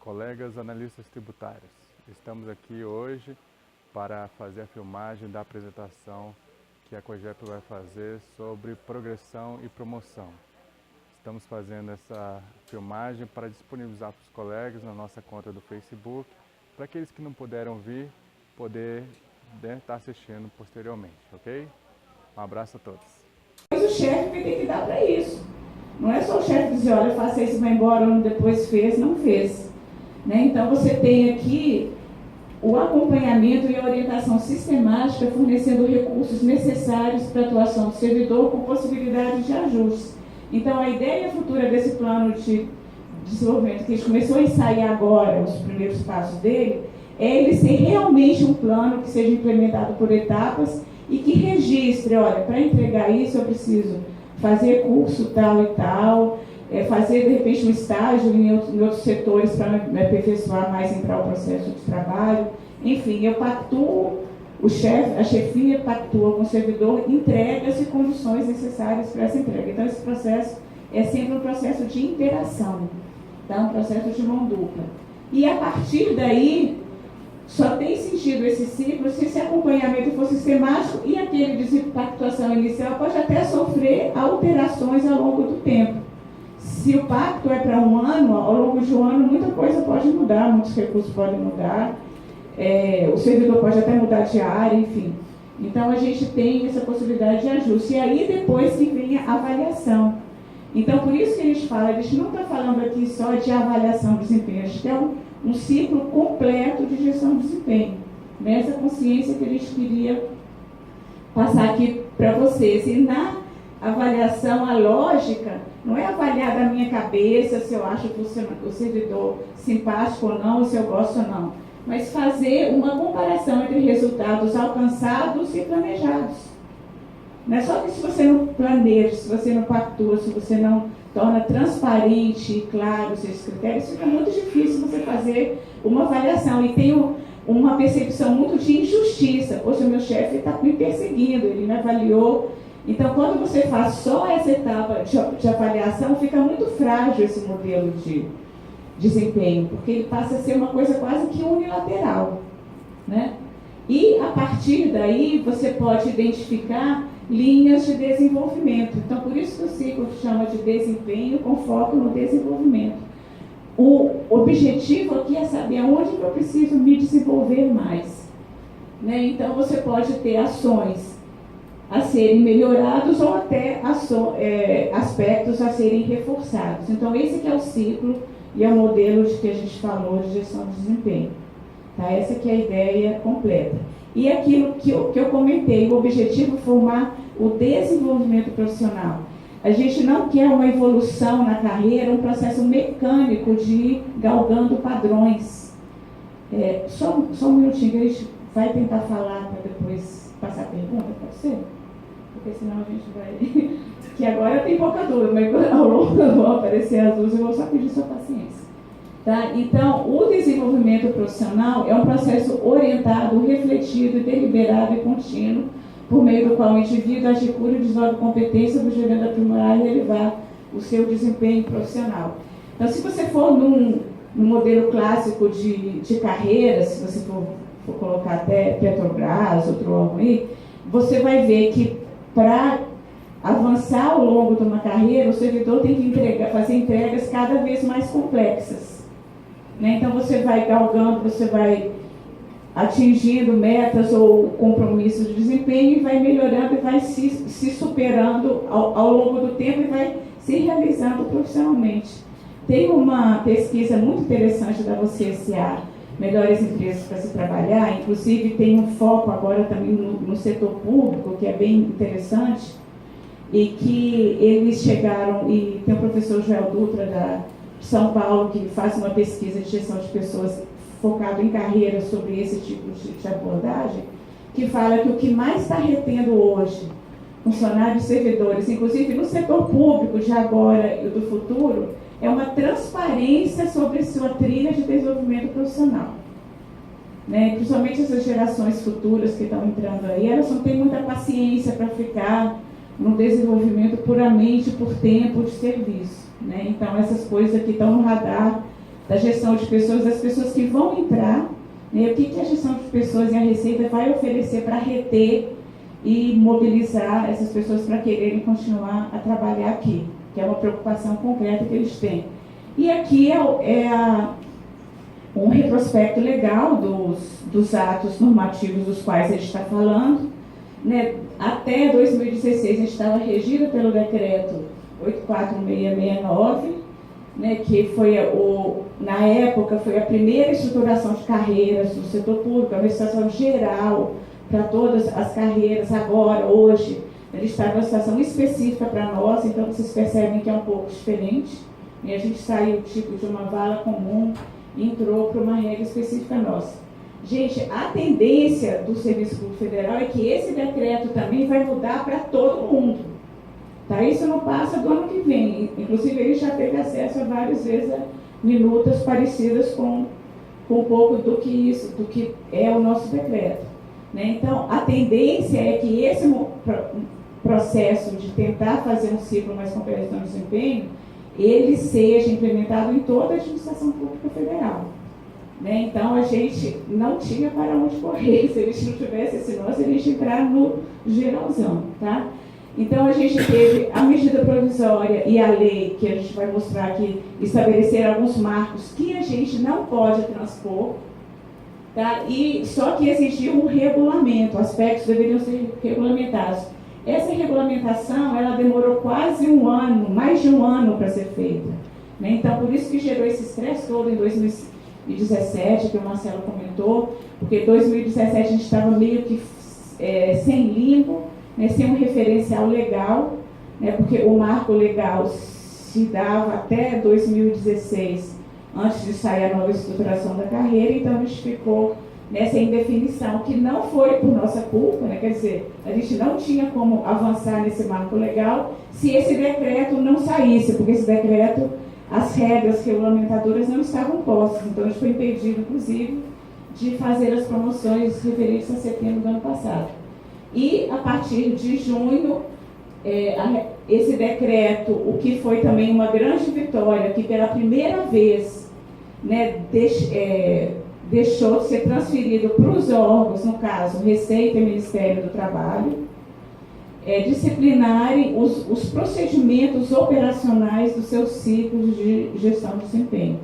colegas analistas tributários. Estamos aqui hoje para fazer a filmagem da apresentação que a COGEP vai fazer sobre progressão e promoção. Estamos fazendo essa filmagem para disponibilizar para os colegas na nossa conta do Facebook, para aqueles que não puderam vir, poder estar assistindo posteriormente, ok? Um abraço a todos. Mas o chefe vai ter que dar para isso. Não é só o chefe dizer, olha, faça isso, vai embora, ou depois fez, não fez. Né? Então você tem aqui o acompanhamento e a orientação sistemática, fornecendo recursos necessários para a atuação do servidor com possibilidade de ajustes. Então a ideia futura desse plano de desenvolvimento, que a gente começou a ensaiar agora, os primeiros passos dele, é ele ser realmente um plano que seja implementado por etapas e que registre, olha, para entregar isso eu preciso fazer curso tal e tal, fazer de repente um estágio em outros setores para me aperfeiçoar mais, entrar no processo de trabalho. Enfim, eu pactuo, a chefia pactua com o servidor, entregas e condições necessárias para essa entrega. Então esse processo é sempre um processo de interação, tá? Um processo de mão dupla. E a partir daí, só tem sentido esse ciclo se esse acompanhamento for sistemático e aquele de pactuação inicial pode até sofrer alterações ao longo do tempo. Se o pacto é para um ano, ao longo de um ano muita coisa pode mudar, muitos recursos podem mudar, o servidor pode até mudar de área, enfim. Então a gente tem essa possibilidade de ajuste. E aí depois que vem a avaliação. Então por isso que a gente fala, a gente não está falando aqui só de avaliação de desempenho, a gente tem um ciclo completo de gestão de desempenho. Nessa consciência que a gente queria passar aqui para vocês. E na avaliação, a lógica não é avaliar da minha cabeça se eu acho que o servidor simpático ou não, ou se eu gosto ou não, mas fazer uma comparação entre resultados alcançados e planejados. Não é só que se você não planeja, se você não pactua, se você não torna transparente e claro os seus critérios, fica muito difícil você fazer uma avaliação. E tem uma percepção muito de injustiça. Poxa, meu chefe está me perseguindo, ele me avaliou. Então, quando você faz só essa etapa de avaliação, fica muito frágil esse modelo de desempenho, porque ele passa a ser uma coisa quase que unilateral, né? E, a partir daí, você pode identificar linhas de desenvolvimento. Então, por isso que o ciclo chama de desempenho com foco no desenvolvimento. O objetivo aqui é saber aonde que eu preciso me desenvolver mais. Né? Então, você pode ter ações a serem melhorados ou até aspectos a serem reforçados. Então, esse que é o ciclo e é o modelo de que a gente falou de gestão de desempenho. Tá? Essa que é a ideia completa. E aquilo que eu comentei, o objetivo é formar o desenvolvimento profissional. A gente não quer uma evolução na carreira, um processo mecânico de ir galgando padrões. Só um minutinho, que a gente vai tentar falar para depois passar a pergunta, pode ser? Porque senão a gente vai... que agora tem pouca dúvida, mas ao longo vão aparecer as luzes, eu vou só pedir sua paciência. Tá? Então, o desenvolvimento profissional é um processo orientado, refletido, deliberado e contínuo, por meio do qual o indivíduo adquire e desenvolve competência, objetivando aprimorar e elevar o seu desempenho profissional. Então, se você for num modelo clássico de carreira, se você for colocar até Petrobras, outro órgão aí, você vai ver que para avançar ao longo de uma carreira, o servidor tem que fazer entregas cada vez mais complexas. Né? Então você vai galgando, você vai atingindo metas ou compromissos de desempenho e vai melhorando e vai se superando ao longo do tempo e vai se realizando profissionalmente. Tem uma pesquisa muito interessante da CSA, Melhores Empresas para se Trabalhar, inclusive tem um foco agora também no setor público, que é bem interessante, e que eles chegaram, e tem o professor Joel Dutra da São Paulo, que faz uma pesquisa de gestão de pessoas focado em carreira sobre esse tipo de abordagem, que fala que o que mais está retendo hoje funcionários e servidores, inclusive no setor público de agora e do futuro, é uma transparência sobre sua trilha de desenvolvimento profissional. Né? Principalmente essas gerações futuras que estão entrando aí, elas não têm muita paciência para ficar no desenvolvimento puramente por tempo de serviço. Né? Então, essas coisas que estão no radar da gestão de pessoas, das pessoas que vão entrar, né, o que a gestão de pessoas e a Receita vai oferecer para reter e mobilizar essas pessoas para quererem continuar a trabalhar aqui, que é uma preocupação concreta que eles têm. E aqui um retrospecto legal dos atos normativos dos quais a gente está falando. Né? Até 2016 a gente estava regido pelo decreto 84669, né, que foi na época foi a primeira estruturação de carreiras do setor público, uma situação geral para todas as carreiras. Agora, hoje, ele está numa situação específica para nós, então vocês percebem que é um pouco diferente. E a gente saiu tipo de uma vala comum e entrou para uma regra específica nossa. Gente, a tendência do Serviço Público Federal é que esse decreto também vai mudar para todo mundo. Tá? Isso não passa do ano que vem. Inclusive, ele já teve acesso a várias vezes a minutas parecidas com um pouco do que é o nosso decreto. Né? Então, a tendência é que esse processo de tentar fazer um ciclo mais completo de desempenho, ele seja implementado em toda a administração pública federal. Né? Então, a gente não tinha para onde correr. Se a gente não tivesse esse nosso, a gente entrar no geralzão. Tá? Então, a gente teve a medida provisória e a lei, que a gente vai mostrar aqui, estabelecer alguns marcos que a gente não pode transpor, tá? E só que exigiu um regulamento, aspectos deveriam ser regulamentados. Essa regulamentação, ela demorou quase um ano, mais de um ano para ser feita. Né? Então, por isso que gerou esse estresse todo em 2017, que o Marcelo comentou, porque em 2017 a gente estava meio que sem limbo, né, sem um referencial legal, né, porque o marco legal se dava até 2016, antes de sair a nova estruturação da carreira, então a gente ficou nessa indefinição, que não foi por nossa culpa, né, quer dizer, a gente não tinha como avançar nesse marco legal se esse decreto não saísse, porque esse decreto, as regras regulamentadoras não estavam postas, então a gente foi impedido, inclusive, de fazer as promoções referentes a setembro do ano passado. E, a partir de junho, esse decreto, o que foi também uma grande vitória, que pela primeira vez, né, deixou de ser transferido para os órgãos, no caso, Receita e Ministério do Trabalho, disciplinarem os procedimentos operacionais dos seus ciclos de gestão de desempenho.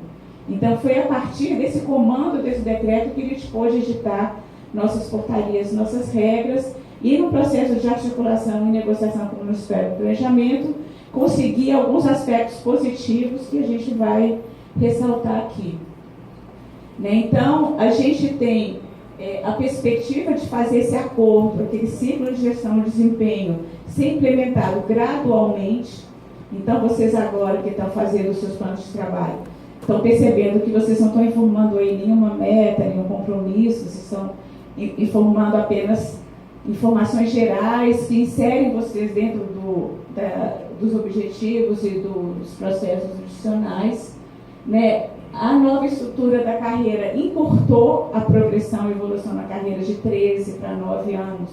Então, foi a partir desse comando desse decreto que a gente pôde editar nossas portarias, nossas regras, e no processo de articulação e negociação com o Ministério do Planejamento, conseguir alguns aspectos positivos que a gente vai ressaltar aqui. Né? Então, a gente tem a perspectiva de fazer esse acordo, aquele ciclo de gestão de desempenho, ser implementado gradualmente. Então, vocês agora que estão fazendo os seus planos de trabalho, estão percebendo que vocês não estão informando aí nenhuma meta, nenhum compromisso, vocês estão informando apenas informações gerais que inserem vocês dentro dos objetivos e dos processos institucionais. Né? A nova estrutura da carreira encurtou a progressão e evolução na carreira de 13 para 9 anos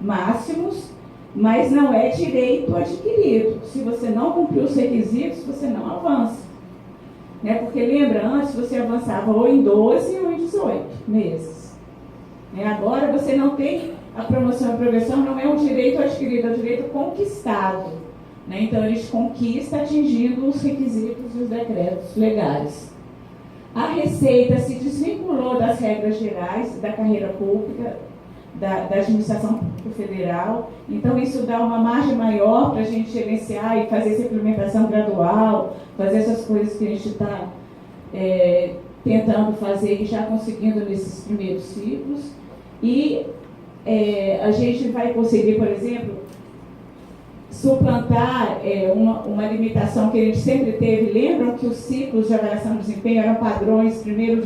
máximos, mas não é direito adquirido. Se você não cumprir os requisitos, você não avança. Né? Porque lembra, antes você avançava ou em 12 ou em 18 meses. Né? Agora você não tem a promoção e progressão, não é um direito adquirido, é um direito conquistado. Né? Então, a gente conquista atingindo os requisitos e os decretos legais. A Receita se desvinculou das regras gerais da carreira pública, da administração pública federal. Então, isso dá uma margem maior para a gente gerenciar e fazer essa implementação gradual, fazer essas coisas que a gente está tentando fazer e já conseguindo nesses primeiros ciclos. E a gente vai conseguir, por exemplo, suplantar uma limitação que a gente sempre teve. Lembram que os ciclos de avaliação de desempenho eram padrões 1º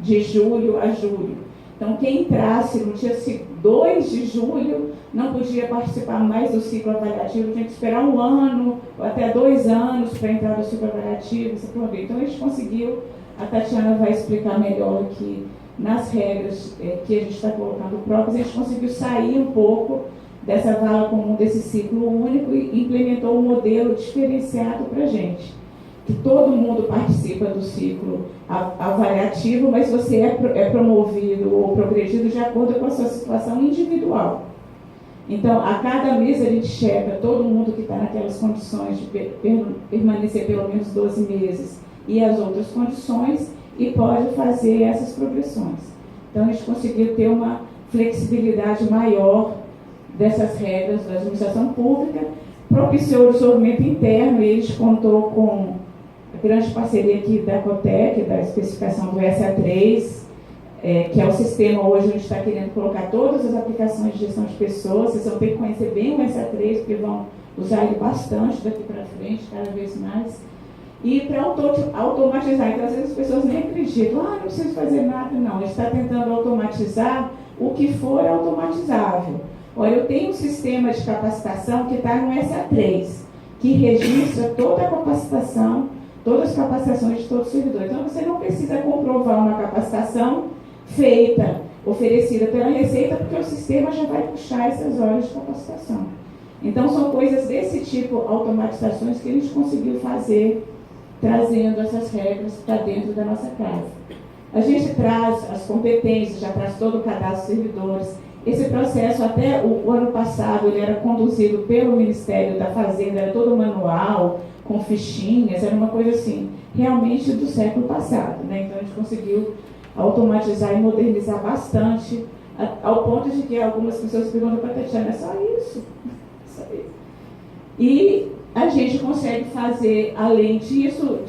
de julho a julho. Então, quem entrasse no dia 2 de julho não podia participar mais do ciclo avaliativo, tinha que esperar 1 ano ou até 2 anos para entrar no ciclo avaliativo. Então, a gente conseguiu, a Tatiana vai explicar melhor aqui, nas regras que a gente está colocando próprias, a gente conseguiu sair um pouco dessa vala comum, desse ciclo único, e implementou um modelo diferenciado para a gente. que todo mundo participa do ciclo avaliativo, mas você é promovido ou progredido de acordo com a sua situação individual. Então, a cada mês a gente checa todo mundo que está naquelas condições de permanecer pelo menos 12 meses e as outras condições, e pode fazer essas progressões. Então, a gente conseguiu ter uma flexibilidade maior dessas regras da administração pública, propiciou o desenvolvimento interno, e a gente contou com a grande parceria aqui da Cotec, da especificação do SA3, que é o sistema hoje onde está querendo colocar todas as aplicações de gestão de pessoas. Vocês vão ter que conhecer bem o SA3, porque vão usar ele bastante daqui para frente, cada vez mais. E para automatizar, então às vezes as pessoas nem acreditam, não preciso fazer nada, não. A gente está tentando automatizar o que for automatizável. Olha, eu tenho um sistema de capacitação que está no SA3, que registra toda a capacitação, todas as capacitações de todo servidor. Então você não precisa comprovar uma capacitação feita, oferecida pela Receita, porque o sistema já vai puxar essas horas de capacitação. Então são coisas desse tipo, automatizações, que a gente conseguiu fazer, trazendo essas regras para dentro da nossa casa. A gente traz as competências, já traz todo o cadastro de servidores. Esse processo, até o ano passado, ele era conduzido pelo Ministério da Fazenda, era todo manual, com fichinhas, era uma coisa assim, realmente do século passado, né? Então a gente conseguiu automatizar e modernizar bastante, ao ponto de que algumas pessoas perguntam para a Tatiana, é só isso? Só isso. E a gente consegue fazer, além disso,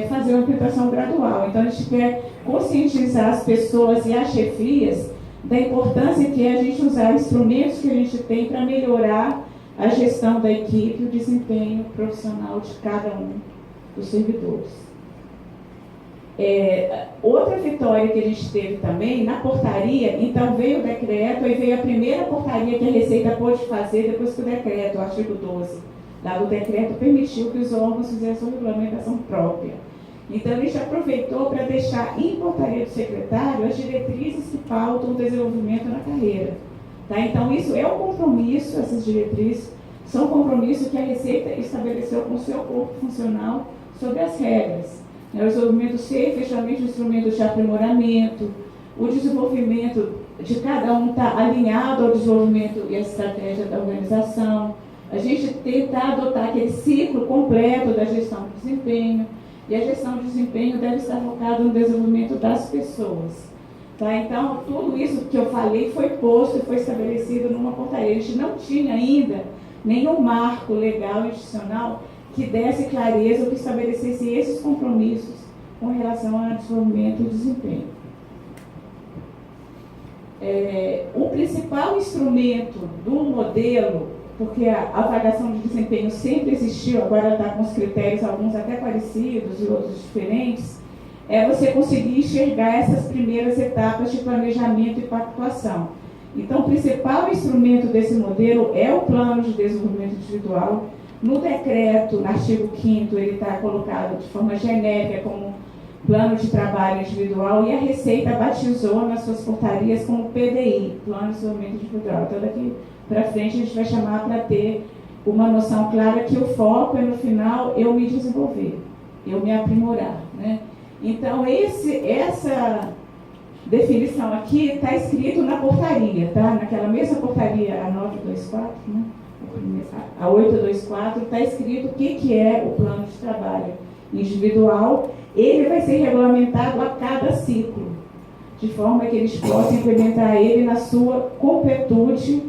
fazer uma implementação gradual. Então a gente quer conscientizar as pessoas e as chefias da importância que é a gente usar instrumentos que a gente tem para melhorar a gestão da equipe e o desempenho profissional de cada um dos servidores. Outra vitória que a gente teve também, na portaria, então veio o decreto, e veio a primeira portaria que a Receita pôde fazer depois que o decreto, o artigo 12, lá do decreto, permitiu que os órgãos fizessem uma regulamentação própria. Então, a gente aproveitou para deixar em portaria do secretário as diretrizes que pautam o desenvolvimento na carreira. Tá? Então, isso é um compromisso, essas diretrizes são compromissos que a Receita estabeleceu com o seu corpo funcional sobre as regras. O desenvolvimento ser efetivamente um instrumento de aprimoramento, o desenvolvimento de cada um está alinhado ao desenvolvimento e à estratégia da organização, a gente tentar adotar aquele ciclo completo da gestão de desempenho, e a gestão de desempenho deve estar focada no desenvolvimento das pessoas. Tá? Então, tudo isso que eu falei foi posto e foi estabelecido numa portaria. A gente não tinha ainda nenhum marco legal institucional que desse clareza ou que estabelecesse esses compromissos com relação ao desenvolvimento e desempenho. O principal instrumento do modelo, porque a avaliação de desempenho sempre existiu, agora está com os critérios, alguns até parecidos e outros diferentes, é você conseguir enxergar essas primeiras etapas de planejamento e pactuação. Então, o principal instrumento desse modelo é o plano de desenvolvimento individual. No decreto, no artigo 5º, ele está colocado de forma genérica como plano de trabalho individual, e a Receita batizou nas suas portarias como PDI, plano de desenvolvimento individual. Então, daqui para frente, a gente vai chamar para ter uma noção clara que o foco é, no final, eu me desenvolver, eu me aprimorar, né? Então, essa definição aqui está escrito na portaria, tá? Naquela mesma portaria, a 924, né? A 824, está escrito o que é o plano de trabalho individual. Ele vai ser regulamentado a cada ciclo, de forma que eles possam implementar ele na sua completude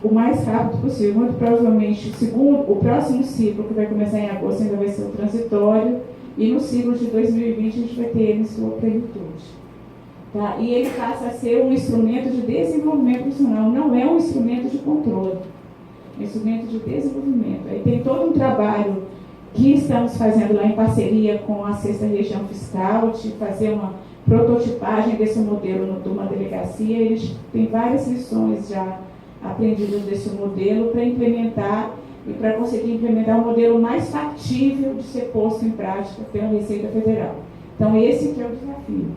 o mais rápido possível. Muito provavelmente, o próximo ciclo, que vai começar em agosto, ainda vai ser o transitório, e no ciclo de 2020 a gente vai ter ele em sua plenitude. Tá? E ele passa a ser um instrumento de desenvolvimento profissional, não é um instrumento de controle, é um instrumento de desenvolvimento. Aí tem todo um trabalho que estamos fazendo lá em parceria com a 6ª Região Fiscal, de fazer uma prototipagem desse modelo de uma delegacia. Eles têm várias lições já aprendidas desse modelo para implementar e para conseguir implementar um modelo mais factível de ser posto em prática pela Receita Federal. Então, esse que é o desafio.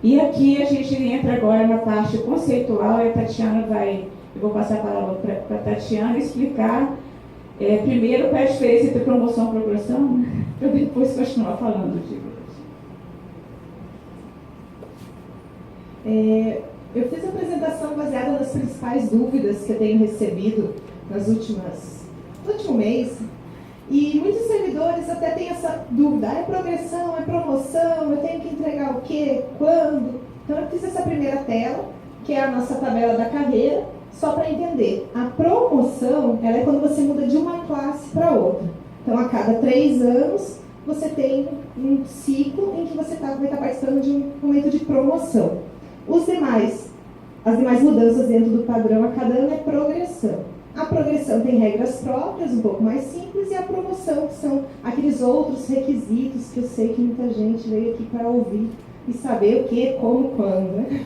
E aqui a gente entra agora na parte conceitual, e a Tatiana eu vou passar a palavra para a Tatiana explicar Primeiro, qual é a diferença entre promoção e progressão, né? Para depois continuar falando de Eu fiz a apresentação baseada nas principais dúvidas que eu tenho recebido no último mês. E muitos servidores até têm essa dúvida: é progressão, é promoção, eu tenho que entregar o quê, quando? Então eu fiz essa primeira tela, que é a nossa tabela da carreira, só para entender. A promoção, ela é quando você muda de uma classe para outra. Então a cada 3 anos, você tem um ciclo em que você vai estar participando de um momento de promoção. As demais mudanças dentro do padrão a cada ano é progressão. A progressão tem regras próprias, um pouco mais simples, e a promoção, que são aqueles outros requisitos que eu sei que muita gente veio aqui para ouvir e saber o que, como, quando, né?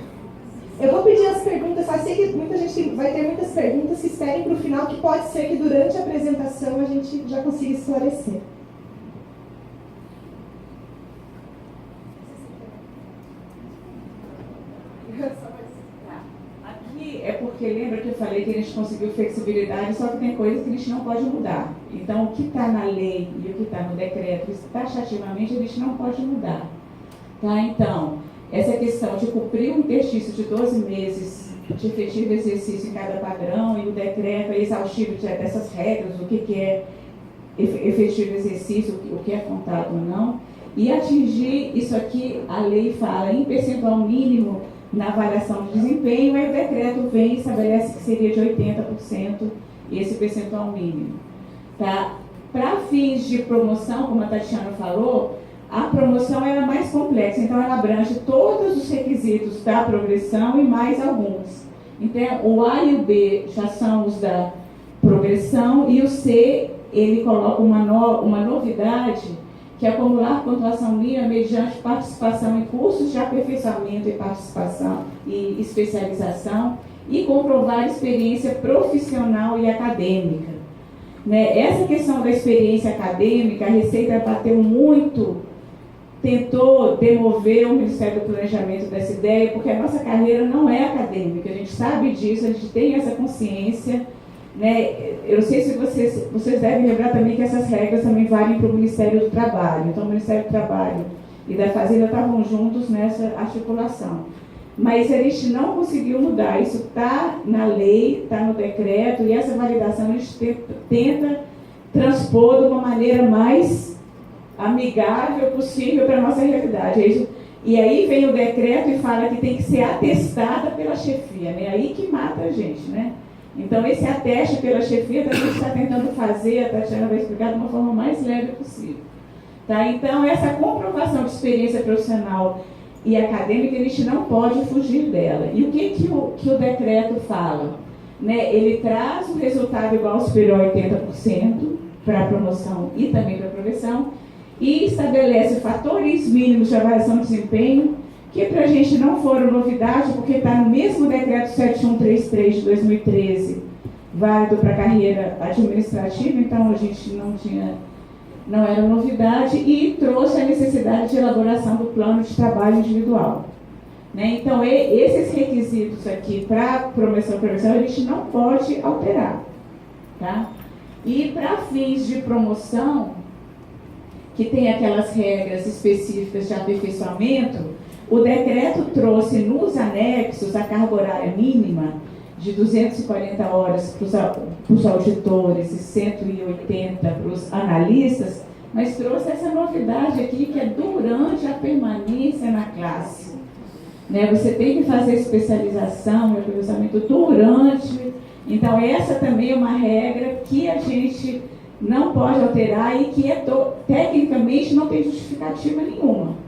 Eu vou pedir as perguntas, eu sei que muita gente vai ter muitas perguntas, que esperem para o final, que pode ser que durante a apresentação a gente já consiga esclarecer. Aqui é porque lembra que eu falei que a gente conseguiu flexibilidade, só que tem coisas que a gente não pode mudar. Então, o que está na lei e o que está no decreto, taxativamente, a gente não pode mudar. Tá? Então, essa questão de cumprir um interstício de 12 meses de efetivo exercício em cada padrão, e o decreto é exaustivo dessas regras, o que é efetivo exercício, o que é contado ou não, e atingir isso aqui, a lei fala em percentual mínimo na avaliação de desempenho, aí o decreto vem e estabelece que seria de 80% esse percentual mínimo. Tá? Para fins de promoção, como a Tatiana falou, a promoção é mais complexa, então ela abrange todos os requisitos da progressão e mais alguns. Então, o A e o B já são os da progressão, e o C, ele coloca uma novidade, que é acumular pontuação mínima mediante participação em cursos de aperfeiçoamento e participação e especialização, e comprovar experiência profissional e acadêmica. Né? Essa questão da experiência acadêmica, a Receita bateu muito, tentou demover o Ministério do Planejamento dessa ideia, porque a nossa carreira não é acadêmica, a gente sabe disso, a gente tem essa consciência, né? Eu não sei se vocês devem lembrar também que essas regras também valem para o Ministério do Trabalho. Então, o Ministério do Trabalho e da Fazenda estavam juntos nessa articulação. Mas a gente não conseguiu mudar, isso está na lei, está no decreto, e essa validação a gente tenta transpor de uma maneira mais amigável possível para a nossa realidade. E aí vem o decreto e fala que tem que ser atestada pela chefia, né? Aí que mata a gente, né? Então, esse ateste pela chefia a gente está tentando fazer, a Tatiana vai explicar de uma forma mais leve possível. Tá? Então, essa comprovação de experiência profissional e acadêmica, a gente não pode fugir dela. E o que o decreto fala? Né? Ele traz um resultado igual ou superior a 80% para a promoção e também para a progressão, e estabelece fatores mínimos de avaliação de desempenho, que para a gente não foram novidade, porque está no mesmo decreto 7133 de 2013, válido para a carreira administrativa, então a gente não era novidade, e trouxe a necessidade de elaboração do plano de trabalho individual. Né? Então, esses requisitos aqui para promoção e progressão a gente não pode alterar. Tá? E para fins de promoção, que tem aquelas regras específicas de aperfeiçoamento, o decreto trouxe nos anexos a carga horária mínima de 240 horas para os auditores e 180 para os analistas, mas trouxe essa novidade aqui, que é durante a permanência na classe. Né? Você tem que fazer especialização e aperfeiçoamento durante. Então, essa também é uma regra que a gente não pode alterar e que tecnicamente não tem justificativa nenhuma.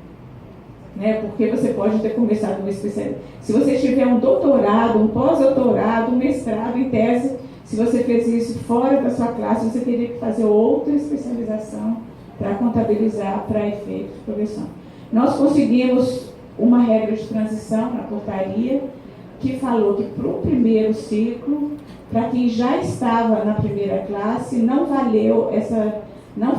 Né? Porque você pode ter começado uma especialização. Se você tiver um doutorado, um pós-doutorado, um mestrado em tese, se você fez isso fora da sua classe, você teria que fazer outra especialização para contabilizar para efeito de progressão. Nós conseguimos uma regra de transição na portaria que falou que para o primeiro ciclo, para quem já estava na primeira classe, não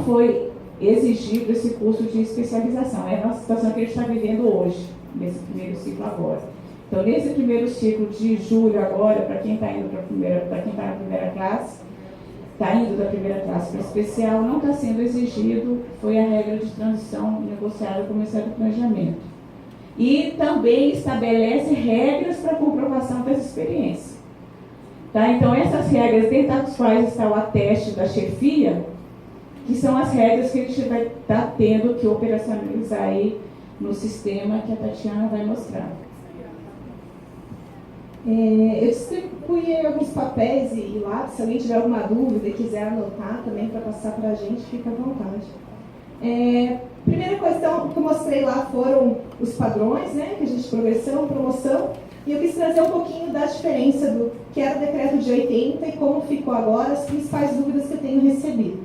foi exigido esse curso de especialização. É a nossa situação que a gente está vivendo hoje, nesse primeiro ciclo agora. Então, nesse primeiro ciclo de julho agora, para quem está indo para quem está na primeira classe, está indo da primeira classe para especial, não está sendo exigido, foi a regra de transição negociada com o Ministério do Planejamento. E também estabelece regras para comprovação dessa experiência. Tá? Então, essas regras, dentro das quais está o ateste da chefia, que são as regras que a gente vai estar tendo que operacionalizar aí no sistema que a Tatiana vai mostrar. Eu distribuí alguns papéis e lápis, se alguém tiver alguma dúvida e quiser anotar também para passar para a gente, fica à vontade. Primeira questão que eu mostrei lá foram os padrões, né, que a gente progressão, promoção, e eu quis trazer um pouquinho da diferença do que era o decreto de 80 e como ficou agora, as principais dúvidas que eu tenho recebido.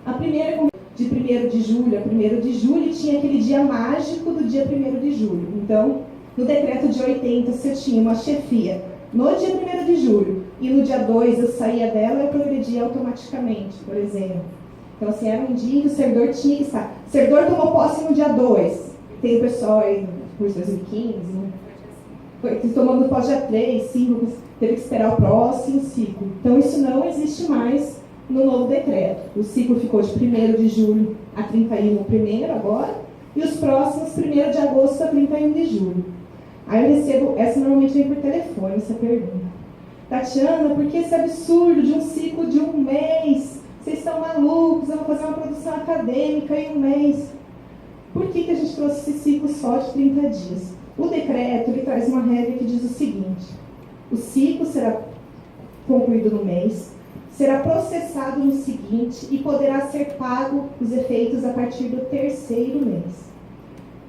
A primeira, de 1º de julho a 1º de julho, tinha aquele dia mágico do dia 1º de julho. Então, no decreto de 80, se eu tinha uma chefia no dia 1º de julho e no dia 2 eu saía dela, eu progredia automaticamente, por exemplo. Então, assim, era um dia que o servidor tinha que estar. O servidor tomou posse no dia 2. Tem o pessoal aí, curso 2015, né? Foi tomando posse dia 3, 5, teve que esperar o próximo ciclo. Então, isso não existe mais no novo decreto. O ciclo ficou de 1º de julho a 31 o primeiro agora, e os próximos 1º de agosto a 31 de julho. Aí eu recebo, essa normalmente vem por telefone, essa pergunta. Tatiana, por que esse absurdo de um ciclo de um mês? Vocês estão malucos, eu vou fazer uma produção acadêmica em um mês. Por que a gente trouxe esse ciclo só de 30 dias? O decreto ele traz uma regra que diz o seguinte: o ciclo será concluído no mês, será processado no seguinte e poderá ser pago os efeitos a partir do 3º mês.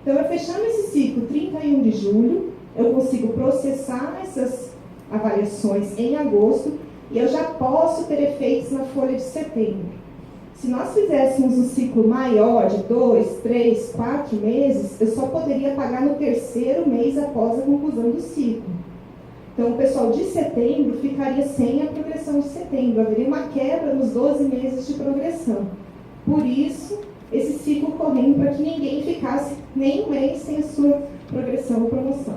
Então, eu fechando esse ciclo 31 de julho, eu consigo processar essas avaliações em agosto e eu já posso ter efeitos na folha de setembro. Se nós fizéssemos um ciclo maior de 2, 3, 4 meses, eu só poderia pagar no 3º mês após a conclusão do ciclo. Então, o pessoal de setembro ficaria sem a progressão de setembro. Haveria uma quebra nos 12 meses de progressão. Por isso, esse ciclo correndo para que ninguém ficasse nem um mês sem a sua progressão ou promoção.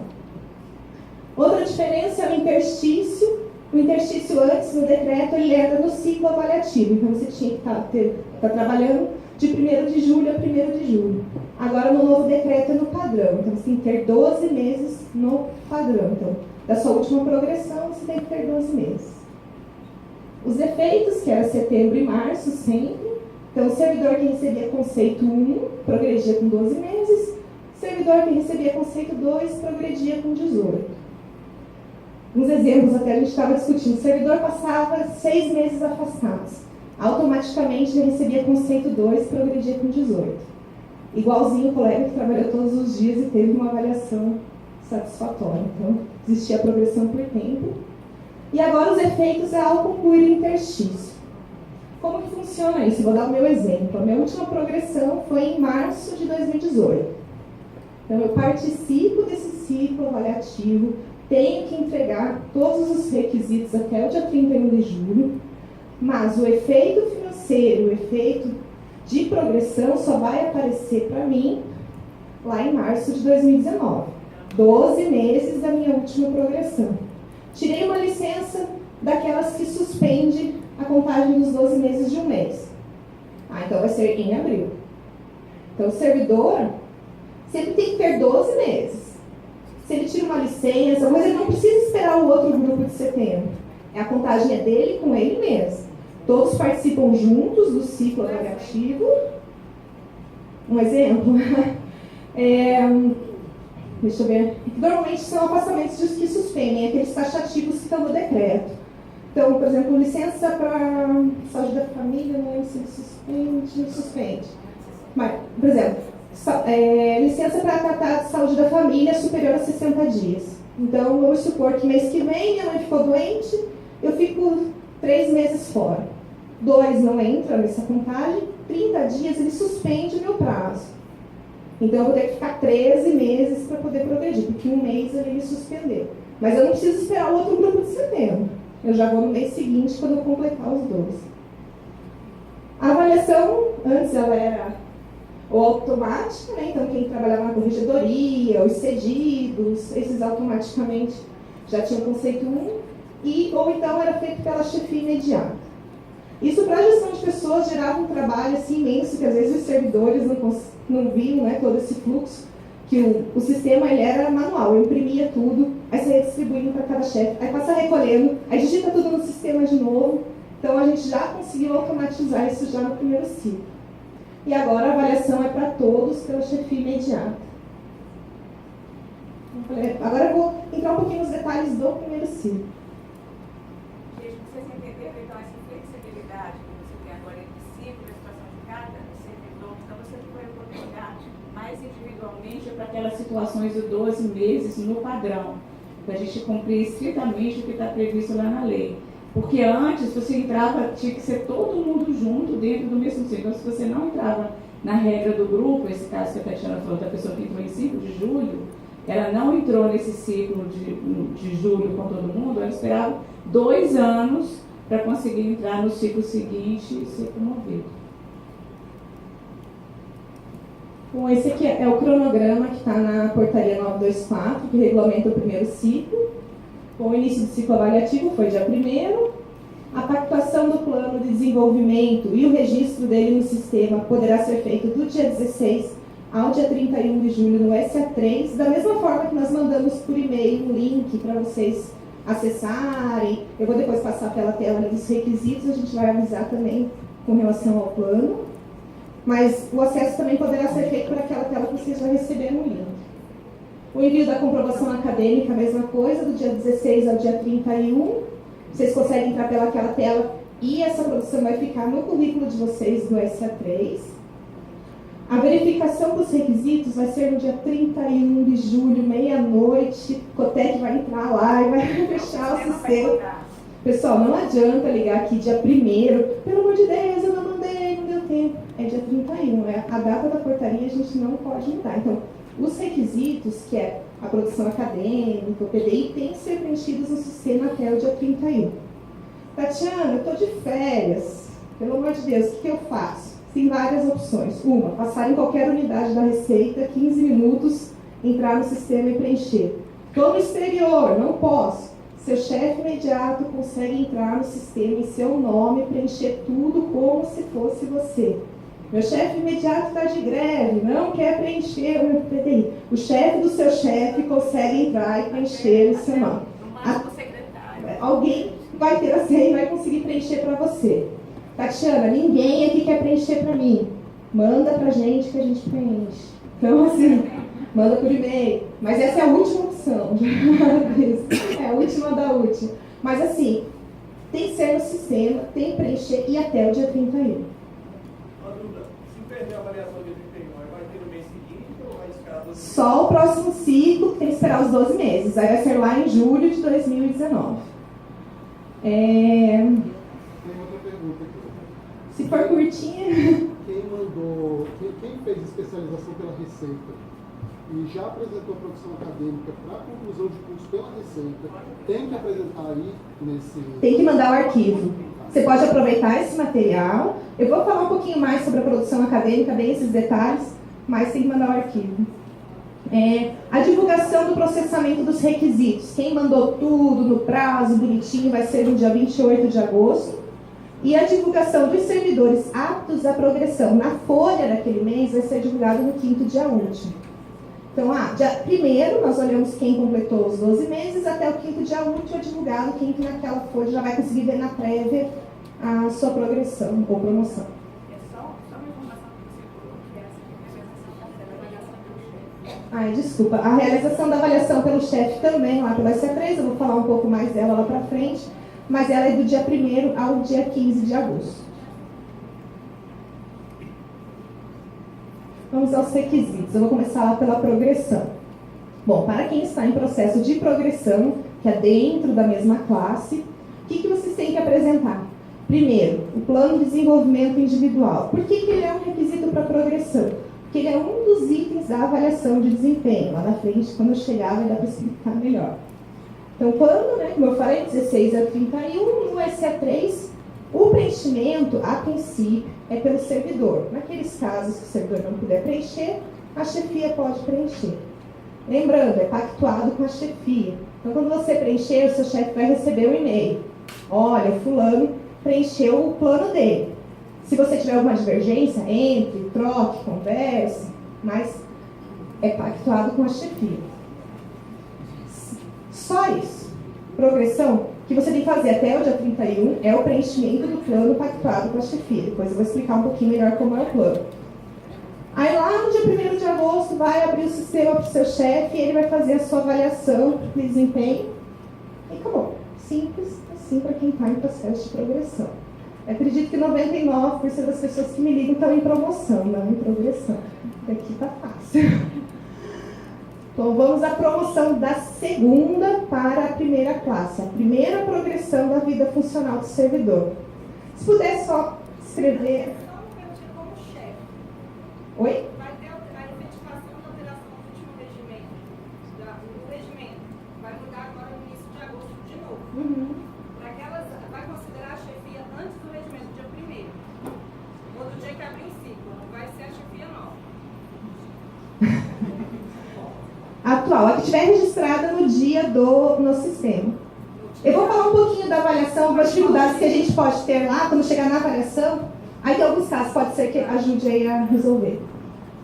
Outra diferença é o interstício. O interstício antes, no decreto, ele era no ciclo avaliativo. Então, você tinha que estar trabalhando de 1º de julho a 1º de julho. Agora, no novo decreto, é no padrão. Então, você tem que ter 12 meses no padrão. Então, da sua última progressão, você tem que ter 12 meses. Os efeitos, que era setembro e março, sempre. Então, o servidor que recebia conceito 1, progredia com 12 meses. O servidor que recebia conceito 2, progredia com 18. Uns exemplos até a gente estava discutindo. O servidor passava 6 meses afastados. Automaticamente já recebia conceito 2, progredia com 18. Igualzinho o colega que trabalhou todos os dias e teve uma avaliação satisfatória. Então, existia a progressão por tempo. E agora os efeitos é ao concluir o interstício. Como que funciona isso? Vou dar o meu exemplo. A minha última progressão foi em março de 2018. Então, eu participo desse ciclo avaliativo, tenho que entregar todos os requisitos até o dia 31 de julho, mas o efeito financeiro, o efeito de progressão só vai aparecer para mim lá em março de 2019. 12 meses da minha última progressão. Tirei uma licença daquelas que suspende a contagem dos 12 meses de um mês. Então vai ser em abril. Então o servidor sempre tem que ter 12 meses. Se ele tira uma licença, mas ele não precisa esperar o outro grupo de setembro. A contagem é dele com ele mesmo. Todos participam juntos do ciclo avaliativo. Um exemplo. Deixa eu ver. Normalmente são afastamentos dos que suspendem, aqueles taxativos que estão no decreto. Então, por exemplo, licença para saúde da família, não lembro se ele suspende. Mas, por exemplo, licença para tratar de saúde da família superior a 60 dias. Então, vamos supor que mês que vem minha mãe ficou doente, eu fico 3 meses fora. 2 não entra nessa contagem, 30 dias ele suspende o meu prazo. Então, eu vou ter que ficar 13 meses para poder progredir, porque um mês ele me suspendeu. Mas eu não preciso esperar o outro grupo de setembro. Eu já vou no mês seguinte, quando eu completar os 12. A avaliação, antes ela era ou automática, né? Então quem trabalhava na corregedoria, os cedidos, esses automaticamente já tinham conceito 1, ou então era feito pela chefia imediata. Isso para a gestão de pessoas gerava um trabalho assim, imenso, que às vezes os servidores não viam, né, todo esse fluxo, que o sistema ele era manual, eu imprimia tudo, aí você ia distribuindo para cada chefe, aí passa recolhendo, aí digita tudo no sistema de novo. Então a gente já conseguiu automatizar isso já no primeiro ciclo. E agora a avaliação é para todos pela chefia imediata. Agora eu vou entrar um pouquinho nos detalhes do primeiro ciclo. Gente, vocês entenderam então essa flexibilidade que você tem agora entre ciclo e a situação de cada servidor? Então você foi oportunidade mais individualmente para aquelas situações de 12 meses no padrão, para a gente cumprir estritamente o que está previsto lá na lei. Porque antes você entrava, tinha que ser todo mundo junto dentro do mesmo ciclo. Então, se você não entrava na regra do grupo, esse caso que a Tatiana falou da pessoa que entrou em 5 de julho, ela não entrou nesse ciclo de julho com todo mundo, ela esperava 2 anos para conseguir entrar no ciclo seguinte e ser promovido. Bom, esse aqui é o cronograma que está na portaria 924, que regulamenta o primeiro ciclo. Bom, o início do ciclo avaliativo foi dia 1º. A pactuação do plano de desenvolvimento e o registro dele no sistema poderá ser feito do dia 16 ao dia 31 de julho no SA3, da mesma forma que nós mandamos por e-mail um link para vocês acessarem. Eu vou depois passar pela tela dos requisitos, a gente vai avisar também com relação ao plano. Mas o acesso também poderá ser feito por aquela tela que vocês já receberam o link. O envio da comprovação acadêmica, a mesma coisa, do dia 16 ao dia 31. Vocês conseguem entrar pelaquela tela e essa produção vai ficar no currículo de vocês do SA3. A verificação dos requisitos vai ser no dia 31 de julho, meia-noite. O Cotec vai entrar lá e vai fechar o sistema. Pessoal, não adianta ligar aqui dia 1º. Pelo amor de Deus, eu não mandei, não deu tempo. É dia 31, a data da portaria a gente não pode mudar. Então, os requisitos, que é a produção acadêmica, o PDI, tem que ser preenchidos no sistema até o dia 31. Tatiana, eu estou de férias. Pelo amor de Deus, o que eu faço? Tem várias opções. Uma, passar em qualquer unidade da Receita, 15 minutos, entrar no sistema e preencher. Estou no exterior, não posso. Seu chefe imediato consegue entrar no sistema em seu nome e preencher tudo como se fosse você. Meu chefe imediato está de greve, não quer preencher o meu PDI. O chefe do seu chefe consegue entrar e preencher o seu nome. Alguém vai ter a senha e vai conseguir preencher para você. Tatiana, ninguém aqui quer preencher para mim. Manda para a gente que a gente preenche. Então, assim, manda por e-mail. Mas essa é a última opção. É a última da última. Mas, assim, tem que ser no sistema, tem que preencher e até o dia 31. A avaliação de 31, vai ter no mês seguinte ou vai esperar 12 meses? Só o próximo ciclo tem que esperar os 12 meses. Aí vai ser lá em julho de 2019. Tem outra pergunta aqui. Se for curtinha... Quem fez especialização pela Receita e já apresentou produção acadêmica para conclusão de curso pela Receita, tem que apresentar aí nesse... Tem que mandar o arquivo. Você pode aproveitar esse material. Eu vou falar um pouquinho mais sobre a produção acadêmica, bem esses detalhes, mas tem que mandar o arquivo. A divulgação do processamento dos requisitos. Quem mandou tudo no prazo, bonitinho, vai ser no dia 28 de agosto. E a divulgação dos servidores aptos à progressão na folha daquele mês vai ser divulgado no 5º dia útil. Então, dia 1º, nós olhamos quem completou os 12 meses, até o 5º dia útil é divulgado quem que naquela folha já vai conseguir ver na prévia a sua progressão ou promoção. Só uma informação que você falou, que é a avaliação pelo chefe. Desculpa. A realização da avaliação pelo chefe também, lá pelo SA3, eu vou falar um pouco mais dela lá para frente, mas ela é do dia 1º ao dia 15 de agosto. Vamos aos requisitos. Eu vou começar lá pela progressão. Bom, para quem está em processo de progressão, que é dentro da mesma classe, o que vocês têm que apresentar? Primeiro, o plano de desenvolvimento individual. Por que ele é um requisito para progressão? Porque ele é um dos itens da avaliação de desempenho. Lá na frente, quando eu chegar, vai dar para explicar melhor. Então, quando, como eu falei, 16 a 31, no SA3, o preenchimento, a princípio, é pelo servidor. Naqueles casos que o servidor não puder preencher, a chefia pode preencher. Lembrando, é pactuado com a chefia. Então, quando você preencher, o seu chefe vai receber um e-mail. Olha, fulano preencher o plano dele. Se você tiver alguma divergência, entre, troque, converse, mas é pactuado com a chefia. Só isso. Progressão que você tem que fazer até o dia 31 é o preenchimento do plano pactuado com a chefia. Depois eu vou explicar um pouquinho melhor como é o plano. Aí lá no dia 1º de agosto vai abrir o sistema para o seu chefe e ele vai fazer a sua avaliação de desempenho. E acabou. Simples assim para quem está em processo de progressão. Eu acredito que 99% das pessoas que me ligam estão em promoção, não em progressão. Daqui está fácil. Então vamos à promoção da segunda para a primeira classe. A primeira progressão da vida funcional do servidor. Se puder só escrever... Oi? Vai ter a efetivação da alteração do último regimento. O regimento vai mudar agora no início de agosto de novo. Para aquelas, vai considerar a chefia antes do regimento, dia 1º. Ou do dia que abrir o ciclo. Vai ser a chefia nova. Atual, a que estiver registrada no dia no sistema. Eu vou falar um pouquinho da avaliação, das dificuldades que a gente pode ter lá quando chegar na avaliação. Aí tem alguns casos, pode ser que ajude aí a resolver.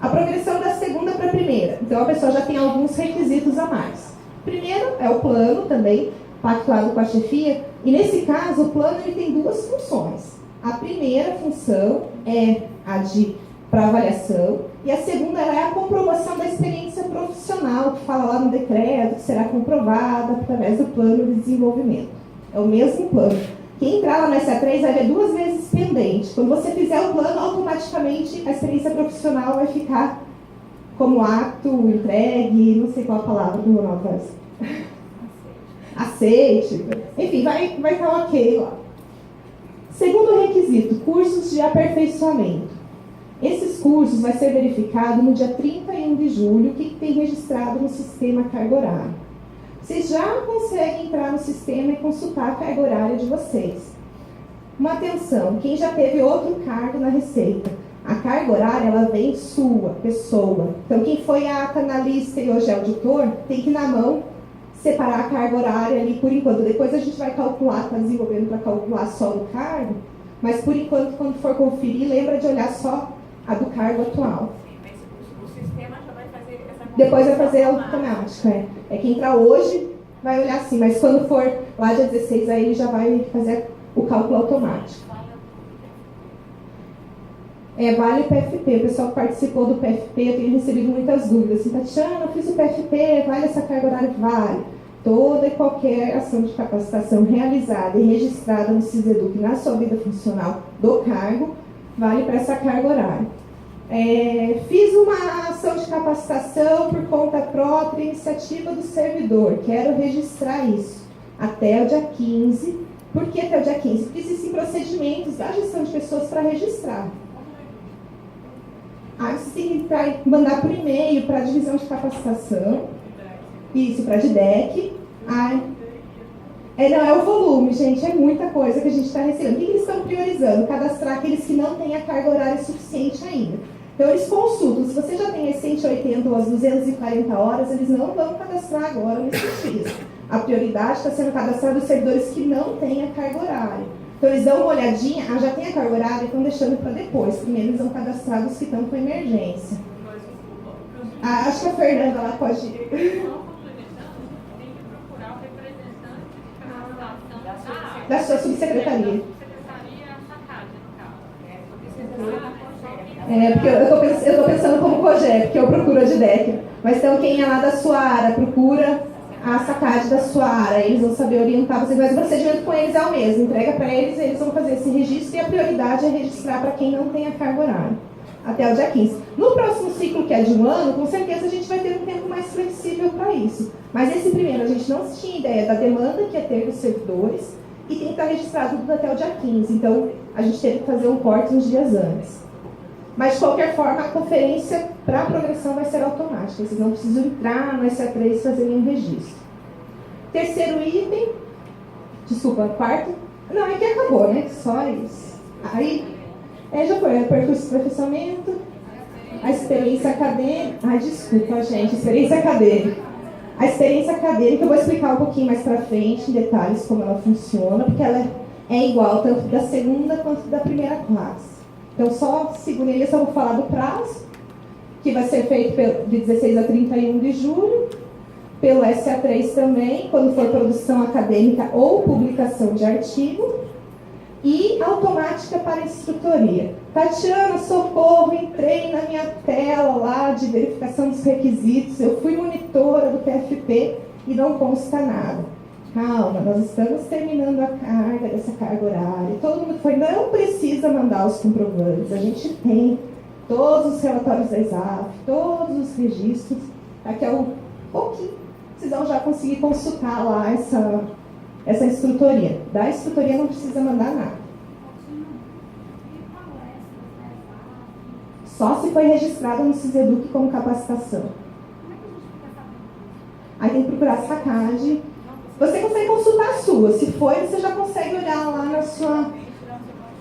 A progressão da segunda para a primeira. Então a pessoa já tem alguns requisitos a mais. Primeiro é o plano também, pactuado com a chefia. E nesse caso, o plano ele tem duas funções. A primeira função é a de para avaliação. E a segunda é a comprovação da experiência profissional, que fala lá no decreto, que será comprovada através do plano de desenvolvimento. É o mesmo plano. Quem entrar lá no SA3 vai ver 2 vezes pendente. Quando você fizer o plano, automaticamente a experiência profissional vai ficar como ato, entregue, não sei qual a palavra do Ronaldo vai ser. Aceite. Enfim, vai estar ok lá. Segundo requisito, cursos de aperfeiçoamento. Esses cursos vai ser verificado no dia 31 de julho, o que tem registrado no sistema carga horária. Vocês já conseguem entrar no sistema e consultar a carga horária de vocês. Uma atenção, quem já teve outro cargo na Receita, a carga horária ela vem sua, pessoa. Então quem foi a analista e hoje é auditor, tem que na mão separar a carga horária ali por enquanto. Depois a gente vai calcular, está desenvolvendo para calcular só o cargo, mas por enquanto quando for conferir, lembra de olhar só a do cargo atual. Mas o sistema já vai fazer essa Depois vai fazer automático, é que entrar hoje vai olhar assim, mas quando for lá dia 16, aí ele já vai fazer o cálculo automático. Vale o PFP, o pessoal que participou do PFP, eu tenho recebido muitas dúvidas. Assim, Tatiana, eu fiz o PFP, vale essa carga horária? Vale. Toda e qualquer ação de capacitação realizada e registrada no SISEDUC na sua vida funcional do cargo, vale para essa carga horária. Fiz uma ação de capacitação por conta própria, iniciativa do servidor. Quero registrar isso até o dia 15. Por que até o dia 15? Porque existem procedimentos da gestão de pessoas para registrar. Você tem que mandar por e-mail para a divisão de capacitação. Isso, para a DIDEC. Não, é o volume, gente. É muita coisa que a gente está recebendo. O que eles estão priorizando? Cadastrar aqueles que não têm a carga horária suficiente ainda. Então, eles consultam. Se você já tem as 180 ou as 240 horas, eles não vão cadastrar agora nesse X. A prioridade está sendo cadastrar os servidores que não têm a carga horária. Então, eles dão uma olhadinha, já tem a carga horária e estão deixando para depois. Primeiro, eles vão cadastrar os que estão com emergência. Acho que a Fernanda lá pode... Da sua subsecretaria. Porque eu estou pensando como COGEP, porque eu procuro a DIDEC. Mas então quem é lá da sua área, procura a SACAD da sua área. Eles vão saber orientar vocês, mas o procedimento com eles é o mesmo. Entrega para eles, eles vão fazer esse registro e a prioridade é registrar para quem não tem a carga horária. Até o dia 15. No próximo ciclo, que é de um ano, com certeza a gente vai ter um tempo mais flexível para isso. Mas esse primeiro, a gente não tinha ideia da demanda que ia ter dos servidores e tem que estar registrado tudo até o dia 15. Então, a gente teve que fazer um corte uns dias antes. Mas, de qualquer forma, a conferência para a progressão vai ser automática. Vocês não precisam entrar no SA3 e fazer nenhum registro. Terceiro item. Desculpa, quarto. Não, é que acabou, né? Só isso. Aí, já foi o percurso de aperfeiçoamento, a experiência acadêmica. Desculpa, gente. Experiência acadêmica. A experiência acadêmica, eu vou explicar um pouquinho mais para frente, em detalhes, como ela funciona, porque ela é igual tanto da segunda quanto da primeira classe. Então, só segundo eles, eu vou falar do prazo, que vai ser feito de 16 a 31 de julho, pelo SA3 também, quando for produção acadêmica ou publicação de artigo, e automática para instrutoria. Tatiana, socorro, entrei na minha tela lá de verificação dos requisitos, eu fui monitora do PFP e não consta nada. Calma, nós estamos terminando a carga dessa carga horária. Todo mundo foi, não precisa mandar os comprovantes, a gente tem todos os relatórios da ESAF, todos os registros, daqui a um pouquinho, vocês vão já conseguir consultar lá essa instrutoria. Da instrutoria não precisa mandar nada. Só se foi registrado no Ciseduc como capacitação. Aí tem que procurar a SACAD. Você consegue consultar a sua. Se foi, você já consegue olhar lá na sua...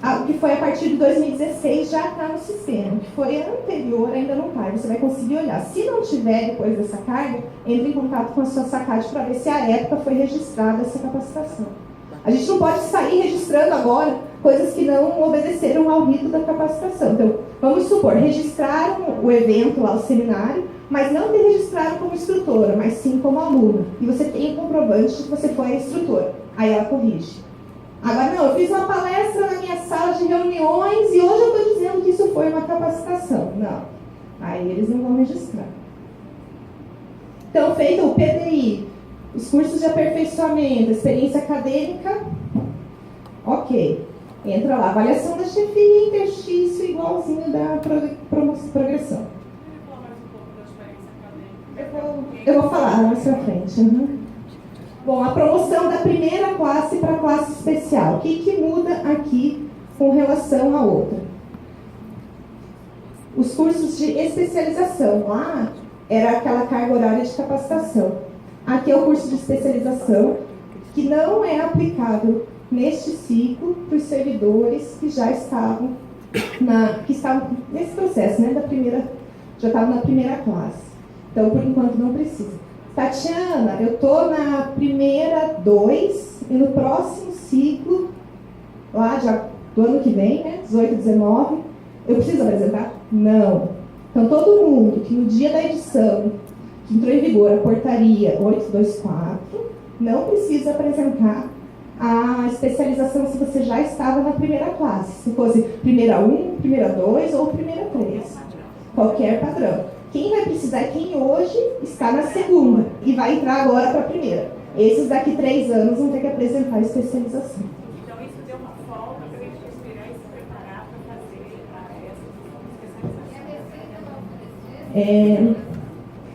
O que foi a partir de 2016 já está no sistema. O que foi anterior ainda não está. Você vai conseguir olhar. Se não tiver depois dessa carga, entre em contato com a sua SACAD para ver se a época foi registrada essa capacitação. A gente não pode sair registrando agora coisas que não obedeceram ao rito da capacitação. Então, vamos supor, registraram o evento lá, o seminário, mas não me registraram como instrutora, mas sim como aluna. E você tem o comprovante de que você foi a instrutora. Aí ela corrige. Agora, não, eu fiz uma palestra na minha sala de reuniões e hoje eu estou dizendo que isso foi uma capacitação. Não. Aí eles não vão registrar. Então, feito o PDI, os cursos de aperfeiçoamento, experiência acadêmica, ok. Entra lá, avaliação da chefia, interstício, igualzinho da progressão. Eu vou falar mais pra frente. Uhum. Bom, a promoção da primeira classe para a classe especial. O que muda aqui com relação à outra? Os cursos de especialização. Lá era aquela carga horária de capacitação. Aqui é o curso de especialização, que não é aplicável neste ciclo para os servidores que já estavam, nesse processo, né, já estavam na primeira classe. Então, por enquanto, não precisa. Tatiana, eu estou na primeira 2 e no próximo ciclo, lá já do ano que vem, né, 18, 19, eu preciso apresentar? Não. Então, todo mundo que no dia da edição, que entrou em vigor a portaria 824, não precisa apresentar a especialização se você já estava na primeira classe. Se fosse primeira 1, primeira 2 ou primeira 3. Qualquer padrão. Quem vai precisar é quem hoje está na segunda e vai entrar agora para a primeira. Esses daqui 3 anos vão ter que apresentar a especialização. Então isso deu uma folga para a gente esperar e se preparar para fazer essa especialização.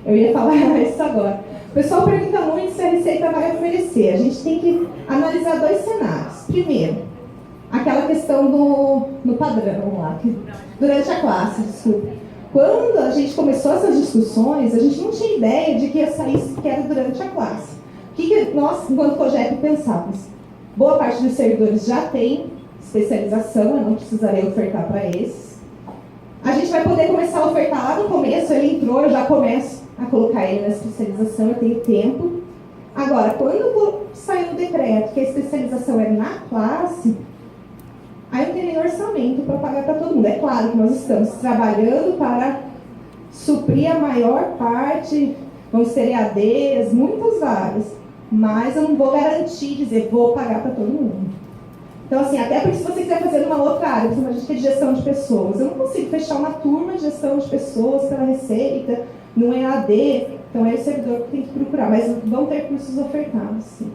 Eu ia falar isso agora. O pessoal pergunta muito se a Receita vai oferecer. A gente tem que analisar 2 cenários. Primeiro, aquela questão no padrão lá, durante a classe, desculpa. Quando a gente começou essas discussões, a gente não tinha ideia de que ia sair sequer durante a classe. O que nós, enquanto COGEP, pensávamos? Boa parte dos servidores já tem especialização, eu não precisarei ofertar para esses. A gente vai poder começar a ofertar lá no começo, ele entrou, eu já começo a colocar ele na especialização, eu tenho tempo. Agora, quando sair o decreto que a especialização é na classe, aí não tem nem orçamento para pagar para todo mundo. É claro que nós estamos trabalhando para suprir a maior parte, vamos ter EADs, muitas vagas, mas eu não vou garantir, dizer, vou pagar para todo mundo. Então, assim, até porque se você quiser fazer numa outra área, por exemplo, a gente quer de gestão de pessoas, eu não consigo fechar uma turma de gestão de pessoas pela Receita, no EAD, então é o servidor que tem que procurar, mas vão ter cursos ofertados, sim.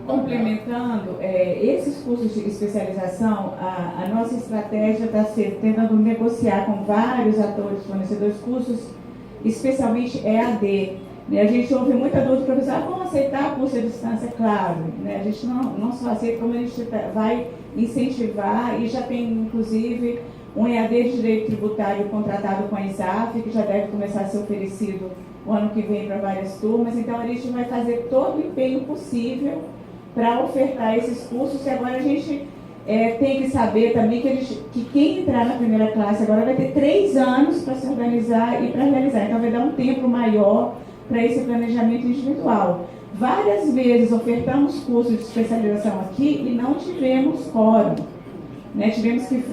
Complementando, esses cursos de especialização, a nossa estratégia está tentando negociar com vários atores, fornecedores de cursos, especialmente EAD. Né? A gente ouve muita dúvida do professor, vamos aceitar o curso à distância? Claro, né? A gente não só aceita, como a gente vai incentivar, e já tem, inclusive, um EAD de Direito Tributário contratado com a ESAF, que já deve começar a ser oferecido o ano que vem para várias turmas. Então, a gente vai fazer todo o empenho possível para ofertar esses cursos. E agora a gente tem que saber também que quem entrar na primeira classe agora vai ter 3 anos para se organizar e para realizar. Então, vai dar um tempo maior para esse planejamento individual. várias vezes ofertamos cursos de especialização aqui e não tivemos quórum. Né?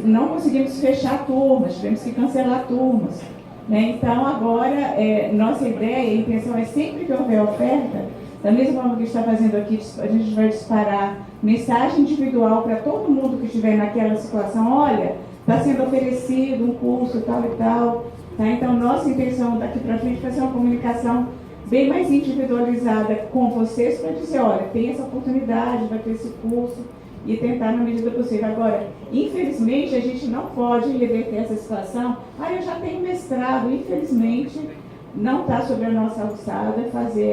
Não conseguimos fechar turmas, tivemos que cancelar turmas. Né? Então, agora, nossa ideia e intenção é sempre que houver oferta, da mesma forma que a gente está fazendo aqui, a gente vai disparar mensagem individual para todo mundo que estiver naquela situação. Olha, está sendo oferecido um curso tal e tal. Tá? Então, nossa intenção daqui para frente vai ser uma comunicação bem mais individualizada com vocês para dizer, olha, tem essa oportunidade, vai ter esse curso e tentar na medida possível. Agora, infelizmente, a gente não pode reverter essa situação. Eu já tenho mestrado, infelizmente, não está sobre a nossa alçada fazer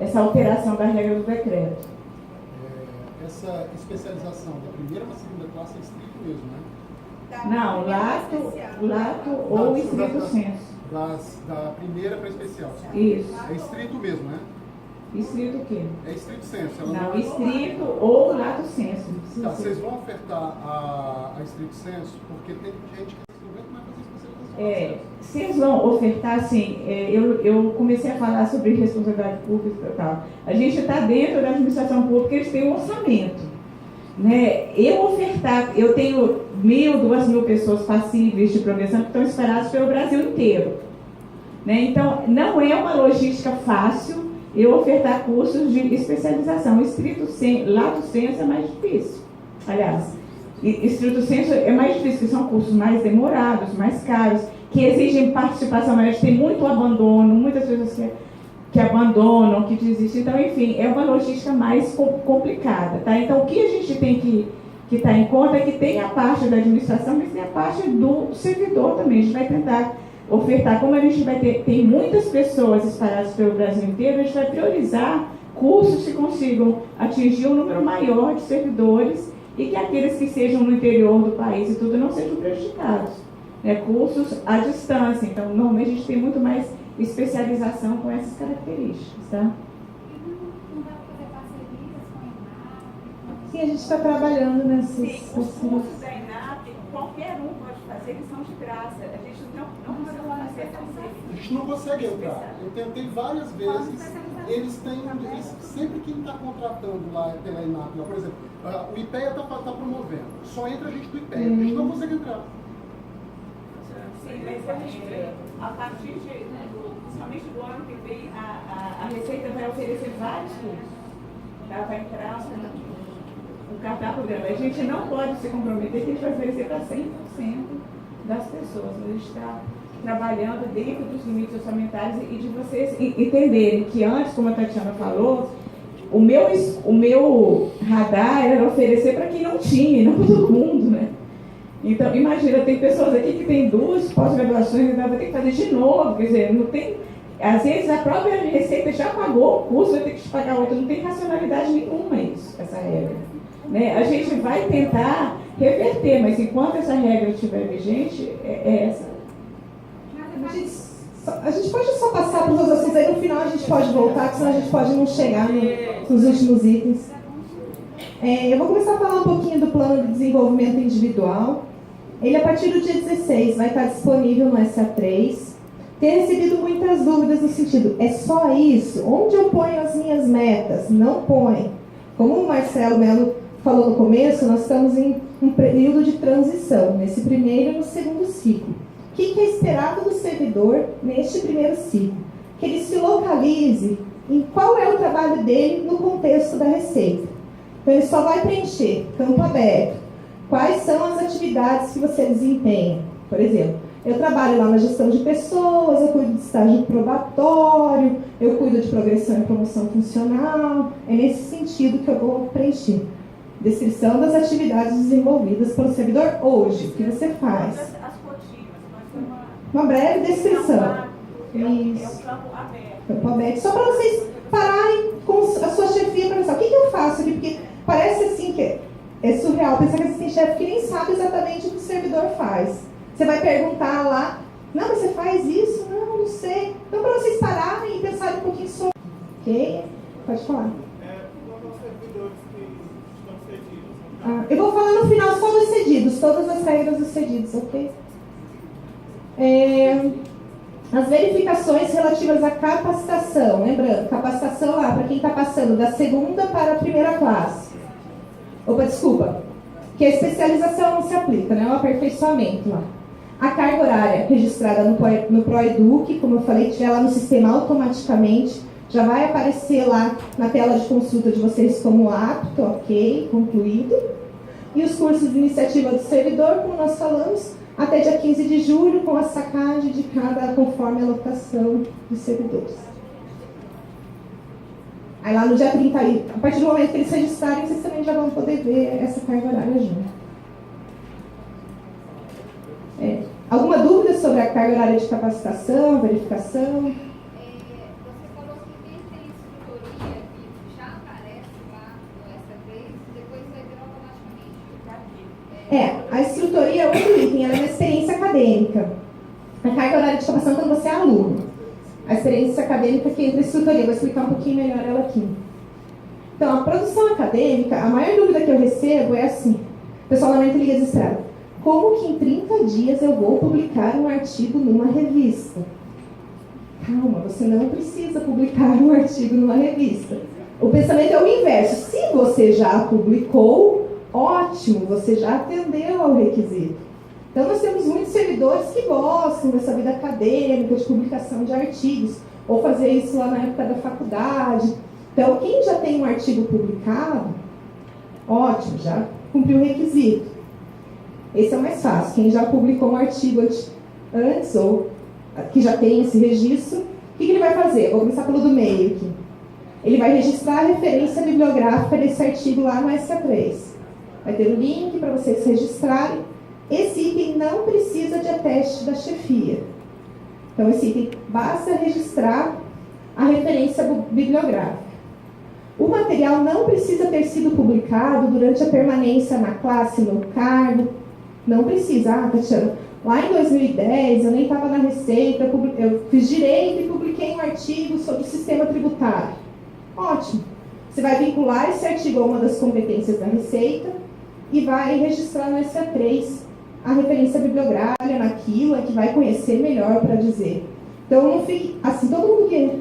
essa alteração da regra do decreto. Essa especialização da primeira para a segunda classe é estrito mesmo, né? Não, lato ou estrito senso. Da primeira para a especial. Isso. É estrito mesmo, né? Estrito o quê? É estrito senso. Não, estrito ou lato senso. Tá, vocês vão ofertar a estrito senso porque tem gente que não aguenta mais fazer especialização. Vocês vão ofertar, assim, eu comecei a falar sobre responsabilidade pública e tal. A gente está dentro da administração pública, eles têm um orçamento. Né? Eu tenho 1.000, 2.000 pessoas passíveis de progressão que estão esperadas pelo Brasil inteiro. Né? Então, não é uma logística fácil eu ofertar cursos de especialização. Lato senso é mais difícil. Aliás, estrito senso é mais difícil, porque são cursos mais demorados, mais caros, que exigem participação maior. Tem muito abandono, muitas pessoas que abandonam, que desistem. Então, enfim, é uma logística mais complicada. Tá? Então, o que a gente tem que estar em conta é que tem a parte da administração, mas tem a parte do servidor também. A gente vai tentar ofertar, como a gente vai tem muitas pessoas espalhadas pelo Brasil inteiro, a gente vai priorizar cursos que consigam atingir um número maior de servidores e que aqueles que sejam no interior do país e tudo não sejam prejudicados. Cursos à distância, então normalmente a gente tem muito mais especialização com essas características, tá? Sim, a gente está trabalhando nesses... Sim, os cursos da ENAP, qualquer um pode fazer, eles são de graça. A gente não pode fazer. A gente não consegue entrar. Eu tentei várias vezes. Eles sempre quem está contratando lá pela ENAP, por exemplo, o IPEA está promovendo. Só entra a gente do IPEA. A gente não consegue entrar. Sim, mas a partir principalmente do ano que vem, a Receita vai oferecer vários cursos. Tá? Vai entrar um cardápio. A gente não pode se comprometer que a gente vai oferecer para 100% das pessoas. A gente está trabalhando dentro dos limites orçamentários e de vocês entenderem que antes, como a Tatiana falou, o meu radar era oferecer para quem não tinha, não para todo mundo, né? Então, imagina, tem pessoas aqui que têm 2 pós-graduações e ainda vai ter que fazer de novo, quer dizer, não tem... Às vezes a própria Receita já pagou o curso, vai ter que te pagar outro, não tem racionalidade nenhuma isso, essa regra. Né? A gente vai tentar reverter, mas enquanto essa regra estiver vigente, é essa. A gente pode só passar para os outros assuntos, aí no final a gente pode voltar, porque senão a gente pode não chegar nos últimos itens. Eu vou começar a falar um pouquinho do plano de desenvolvimento individual. Ele, a partir do dia 16, vai estar disponível no SA3. Tenho recebido muitas dúvidas no sentido, é só isso? Onde eu ponho as minhas metas? Não põe. Como o Marcelo Melo falou no começo, nós estamos em um período de transição, nesse primeiro e no segundo ciclo. O que é esperado do servidor neste primeiro ciclo? Que ele se localize em qual é o trabalho dele no contexto da Receita. Então, ele só vai preencher campo aberto. Quais são as atividades que você desempenha? Por exemplo, eu trabalho lá na gestão de pessoas, eu cuido de estágio probatório, eu cuido de progressão e promoção funcional. É nesse sentido que eu vou preencher. Descrição das atividades desenvolvidas pelo servidor hoje. O que você faz? Uma breve descrição. Isso. É um campo aberto. Campo aberto. Só para vocês pararem com a sua chefia para pensar, o que eu faço aqui? Porque parece assim que é surreal pensar que tem chefe que nem sabe exatamente o que o servidor faz. Você vai perguntar lá, não, mas você faz isso? Não sei. Então, para vocês pararem e pensarem um pouquinho sobre. Ok? Pode falar. Quanto aos servidores que estão cedidos? Eu vou falar no final só dos cedidos, todas as regras dos cedidos, ok? As verificações relativas à capacitação, lembrando, capacitação lá para quem está passando da segunda para a primeira classe. Opa, desculpa, que a especialização não se aplica, né? O aperfeiçoamento lá. A carga horária registrada no ProEduc, como eu falei, estiver lá no sistema automaticamente, já vai aparecer lá na tela de consulta de vocês como apto, ok, concluído. E os cursos de iniciativa do servidor, como nós falamos, até dia 15 de julho, com a sacagem de cada, conforme a lotação dos servidores. Aí lá no dia 30, a partir do momento que eles se registrarem, vocês também já vão poder ver essa carga horária junto. Alguma dúvida sobre a carga horária de capacitação, verificação? Você falou que quem tem instrutoria que já aparece lá no S3, depois vai virar automaticamente. A instrutoria é outro item, ela é uma experiência acadêmica. A carga horária de capacitação é quando você é aluno. A experiência acadêmica que entra a instrutoria, eu vou explicar um pouquinho melhor ela aqui. Então, a produção acadêmica, a maior dúvida que eu recebo é assim, o pessoal normalmente liga desesperado. Como que em 30 dias eu vou publicar um artigo numa revista? Calma, você não precisa publicar um artigo numa revista. O pensamento é o inverso. Se você já publicou, ótimo, você já atendeu ao requisito. Então, nós temos muitos servidores que gostam dessa vida acadêmica, de publicação de artigos, ou fazer isso lá na época da faculdade. Então, quem já tem um artigo publicado, ótimo, já cumpriu o requisito. Esse é o mais fácil. Quem já publicou um artigo antes, ou que já tem esse registro, o que ele vai fazer? Vou começar pelo do meio aqui. Ele vai registrar a referência bibliográfica desse artigo lá no SA3. Vai ter o link para vocês registrarem. Esse item não precisa de ateste da chefia. Então, esse item basta registrar a referência bibliográfica. O material não precisa ter sido publicado durante a permanência na classe, no cargo. Não precisa. Ah, Tatiana, lá em 2010 eu nem estava na Receita, eu fiz direito e publiquei um artigo sobre o sistema tributário. Ótimo. Você vai vincular esse artigo a uma das competências da Receita e vai registrar no SA3 a referência bibliográfica naquilo, é que vai conhecer melhor para dizer. Então, não fique assim, todo mundo que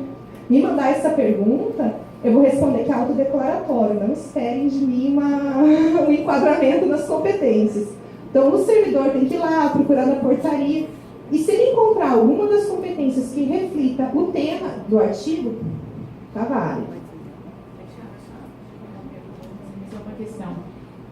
me mandar essa pergunta, eu vou responder que é autodeclaratório. Não esperem de mim um enquadramento nas competências. Então, o servidor tem que ir lá, procurar na portaria, e se ele encontrar alguma das competências que reflita o tema do artigo, tá válido. Só uma questão.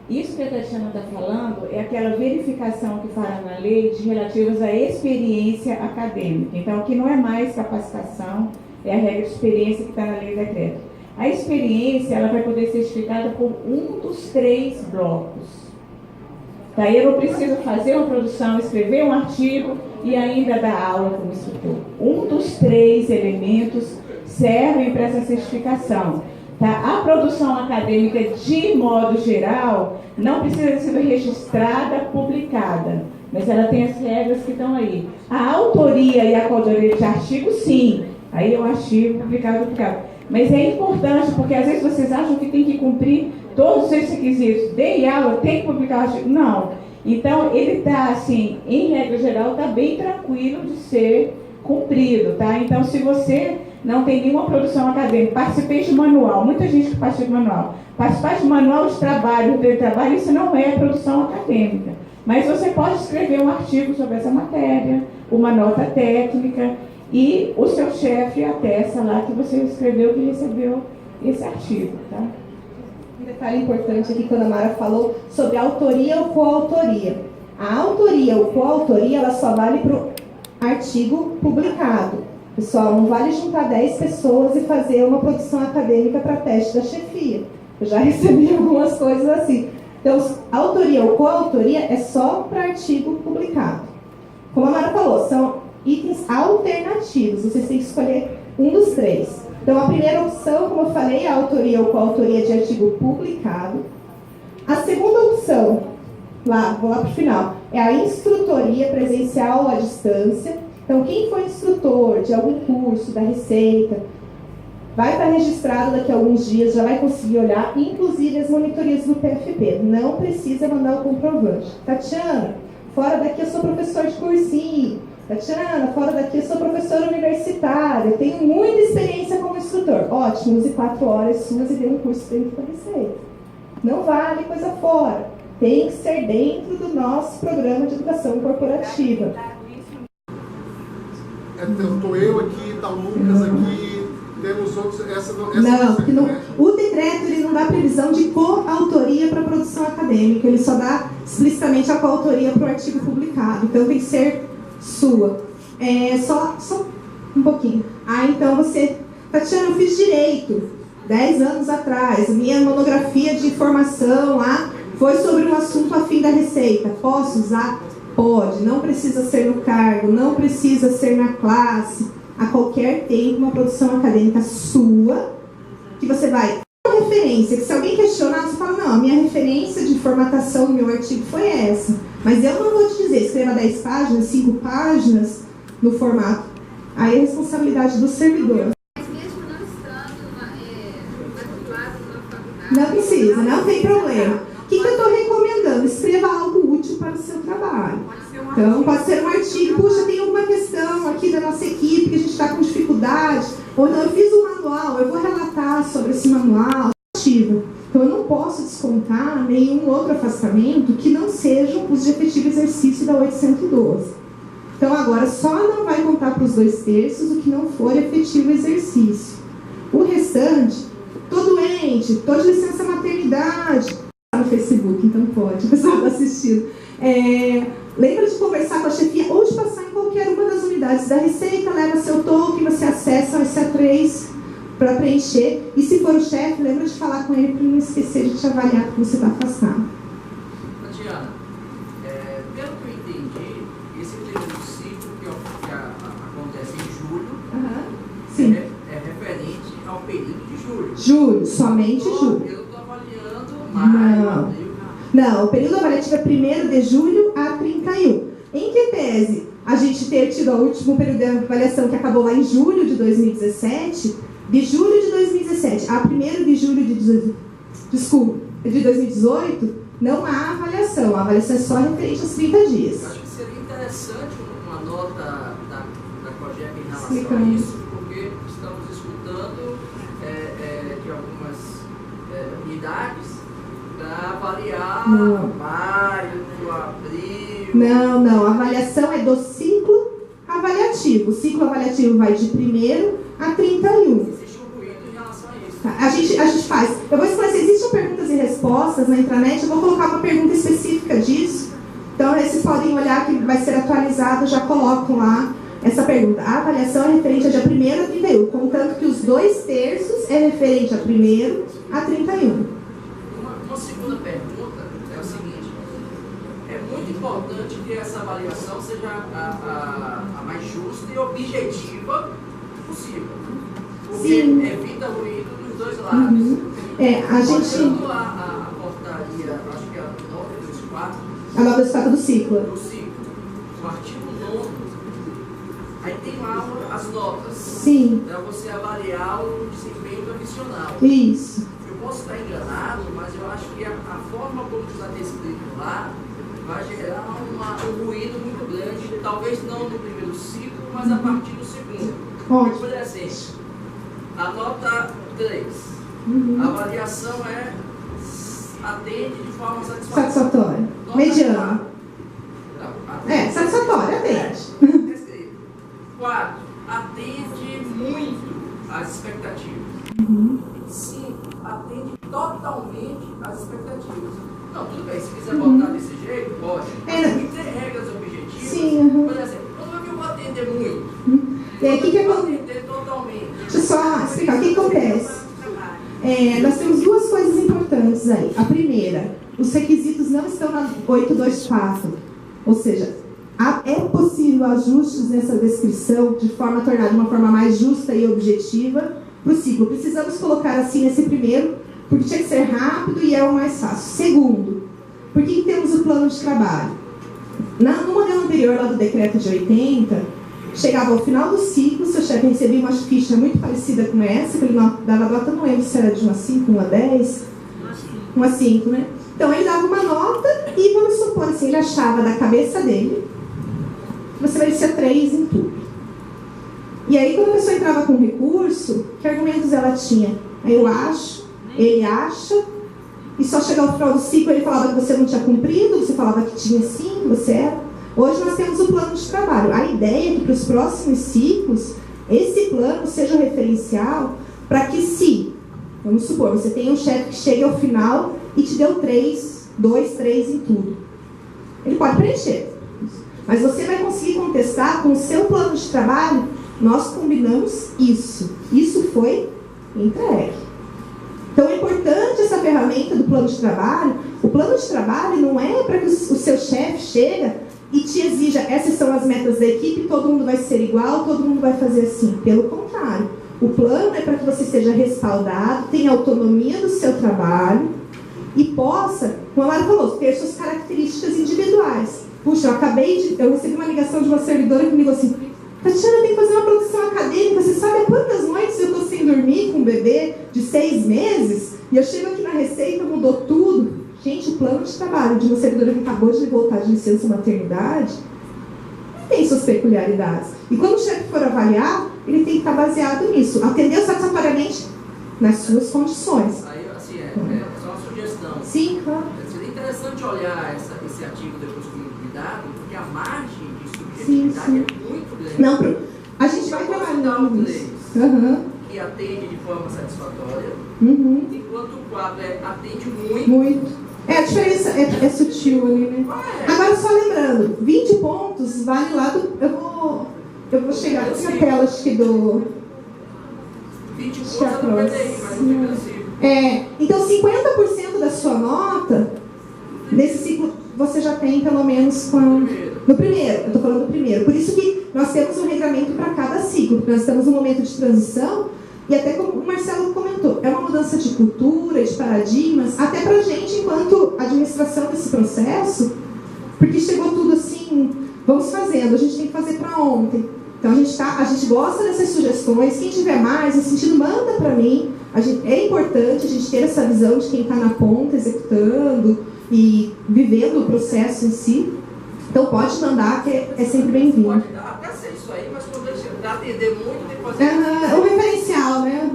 Isso que a Tatiana está falando é aquela verificação que fala na lei de relativas à experiência acadêmica. Então, aqui não é mais capacitação, é a regra de experiência que está na lei do decreto. A experiência, ela vai poder ser justificada por um dos 3 blocos. Daí eu não preciso fazer uma produção, escrever um artigo e ainda dar aula como instrutor. Um dos 3 elementos servem para essa certificação. Tá? A produção acadêmica, de modo geral, não precisa ser registrada, publicada, mas ela tem as regras que estão aí. A autoria e a coautoria de artigo, sim. Aí é um artigo publicado. Mas é importante, porque às vezes vocês acham que tem que cumprir todos esses requisitos. Dei aula, tem que publicar o artigo. Não. Então, ele está, assim, em regra geral, está bem tranquilo de ser cumprido, tá? Então, se você não tem nenhuma produção acadêmica, participei de manual, muita gente que participa de manual. Participar de manual de trabalho, de trabalho, isso não é produção acadêmica. Mas você pode escrever um artigo sobre essa matéria, uma nota técnica, e o seu chefe atesta lá que você escreveu que recebeu esse artigo, tá? Um detalhe importante aqui, quando a Mara falou sobre autoria ou coautoria. A autoria ou coautoria, ela só vale para o artigo publicado. Pessoal, não vale juntar 10 pessoas e fazer uma produção acadêmica para teste da chefia. Eu já recebi algumas coisas assim. Então, autoria ou coautoria é só para artigo publicado. Como a Mara falou, são itens alternativos. Vocês têm que escolher um dos 3. Então, a primeira opção, como eu falei, é a autoria ou coautoria de artigo publicado. A segunda opção, vou lá para o final, é a instrutoria presencial ou à distância. Então, quem for instrutor de algum curso da Receita, vai estar registrado daqui a alguns dias, já vai conseguir olhar, inclusive as monitorias do PFP. Não precisa mandar o comprovante. Tatiana, fora daqui eu sou professor de cursinho, Tatiana, fora daqui eu sou professora universitária, tenho muita experiência como instrutor. Ótimo, use 4 horas suas e dê um curso dentro da Receita. Não vale coisa fora. Tem que ser dentro do nosso programa de educação corporativa. Estou eu aqui, está o Lucas aqui, temos outros. Não, porque o decreto ele não dá previsão de coautoria para a produção acadêmica, ele só dá explicitamente a coautoria para o artigo publicado, então tem que ser sua. Só um pouquinho. Então você, Tatiana, eu fiz direito 10 anos atrás, minha monografia de formação lá foi sobre um assunto afim da Receita. Posso usar? Pode. Não precisa ser no cargo, não precisa ser na classe. A qualquer tempo, uma produção acadêmica sua, que você vai... Uma referência, que se alguém questionar, você fala, não, a minha referência de formatação do meu artigo foi essa. Mas eu não vou te dizer, escreva 10 páginas, 5 páginas no formato. Aí é a responsabilidade do servidor. Mas mesmo não estando matriculado na faculdade... Não precisa, não tem problema. O que eu estou recomendando? Escreva algo útil para o seu trabalho. Então, pode ser um artigo, puxa, tem alguma questão aqui da nossa equipe que a gente está com dificuldade, ou não, eu fiz um manual, eu vou relatar sobre esse manual. Então, eu não posso descontar nenhum outro afastamento que não sejam os de efetivo exercício da 812. Então, agora, só não vai contar para os 2/3 o que não for efetivo exercício. O restante, tô doente, tô de licença maternidade, no Facebook, então pode, o pessoal está assistindo. Lembra de conversar com a chefia ou de passar em qualquer uma das unidades da Receita, leva seu token, você acessa o SA3 para preencher. E se for o chefe, lembra de falar com ele para não esquecer de te avaliar porque você está afastado. Tatiana, pelo que eu entendi, esse primeiro ciclo que acontece em julho Sim. é referente ao período de julho. Julho, somente julho. Eu estou avaliando maio, abril. Não, o período avaliativo é 1º de julho a 31. Em que pese a gente ter tido o último período de avaliação que acabou lá em julho de 2017, de julho de 2017 a 1º de julho de 2018, não há avaliação. A avaliação é só referente aos 30 dias. Acho que seria interessante uma nota da COGEP em relação a isso, porque estamos escutando de algumas unidades para avaliar maio, abril. Não. A avaliação é do ciclo avaliativo. O ciclo avaliativo vai de 1º a 31. Existe um ruído em relação a isso. A gente faz. Eu vou esclarecer, existem perguntas e respostas na intranet, eu vou colocar uma pergunta específica disso. Então, vocês podem olhar que vai ser atualizado, já colocam lá essa pergunta. A avaliação é referente a dia 1º a 31, contanto que os 2/3 é referente a 1º a 31. Uma segunda pergunta é o seguinte: é muito importante que essa avaliação seja a mais justa e objetiva possível, porque Sim. evita o ruído dos dois lados. A gente... Olhando a portaria, acho que é a 924, A 924 do ciclo. o artigo 9, aí tem lá as notas. Sim. Para você avaliar o desempenho profissional. Isso. Eu posso estar enganado, mas eu acho que a forma como está descrito lá vai gerar um ruído muito grande, talvez não no primeiro ciclo, mas a partir do segundo. Ótimo. Por exemplo, a nota 3, a avaliação atende de forma satisfatória. Satisfatória. Nota Mediana. 4, Satisfatória, atende. 4, atende muito às expectativas. 5, atende totalmente às expectativas. Não, tudo bem, se quiser botar desse jeito, pode. Mas tem que ter regras objetivas. Sim, Por exemplo, quando eu vou atender muito, E aí, o que eu vou acontece? atender totalmente. Deixa eu só explicar o que acontece. Nós temos duas coisas importantes aí. A primeira, os requisitos não estão na 824. Ou seja, é possível ajustes nessa descrição de forma a tornar de uma forma mais justa e objetiva para o ciclo. Precisamos colocar assim nesse primeiro, porque tinha que ser rápido e é o mais fácil. Segundo, por que temos o plano de trabalho? No modelo anterior, lá do decreto de 80, chegava ao final do ciclo, seu chefe recebia uma ficha muito parecida com essa, que ele dava nota, não lembro se era de 1 a 5, 1 a 10, 1 a 5, né? Então ele dava uma nota e, vamos supor assim, ele achava da cabeça dele você merecia 3 em tudo. E aí, quando a pessoa entrava com recurso, que argumentos ela tinha? Eu acho, ele acha, e só chegar ao final do ciclo ele falava que você não tinha cumprido, você falava que tinha sim, que você era. Hoje nós temos o plano de trabalho. A ideia é que para os próximos ciclos, esse plano seja o referencial para que, se, vamos supor, você tem um chefe que chega ao final e te deu 2, 3 em tudo. Ele pode preencher, mas você vai conseguir contestar com o seu plano de trabalho. Nós combinamos isso. Isso foi entregue. Então é importante essa ferramenta do plano de trabalho. O plano de trabalho não é para que o seu chefe chega e te exija, essas são as metas da equipe, todo mundo vai ser igual, todo mundo vai fazer assim. Pelo contrário, o plano é para que você seja respaldado, tenha autonomia do seu trabalho e possa, como a Lara falou, ter suas características individuais. Puxa, eu recebi uma ligação de uma servidora que me falou assim: Tatiana, tem que fazer uma produção acadêmica, você sabe há quantas noites eu estou sem dormir com um bebê de 6 meses? E eu chego aqui na Receita, mudou tudo. Gente, o plano de trabalho de uma servidora que acabou de voltar de licença maternidade tem suas peculiaridades. E quando o chefe for avaliar, ele tem que estar baseado nisso. Atender satisfatoriamente nas suas condições. Aí, assim, só uma sugestão. Sim, claro. Seria interessante olhar esse artigo depois com muito cuidado, porque a margem de subjetividade é muito grande. Não, a gente vai trabalhando nisso. Que atende de forma satisfatória, enquanto o quadro atende muito. Muito. A diferença é sutil ali, né? Agora, só lembrando, 20 pontos vale lá do... Eu vou chegar aqui na tela, acho que do... 20 pontos é do PDI, mas não fica então, 50% da sua nota, nesse ciclo, você já tem pelo menos com... No primeiro, eu estou falando do primeiro. Por isso que nós temos um regramento para cada ciclo, porque nós estamos num momento de transição, e até como o Marcelo comentou, é uma mudança de cultura, de paradigmas, até para a gente, enquanto administração desse processo, porque chegou tudo assim, vamos fazendo, a gente tem que fazer para ontem. Então a gente gosta dessas sugestões, quem tiver mais, nesse sentido, manda para mim. É importante a gente ter essa visão de quem está na ponta, executando e vivendo o processo em si. Então pode mandar, que é sempre bem-vindo. Pode dar, até ser isso aí, mas quando para atender muito, tem que fazer o referencial, né?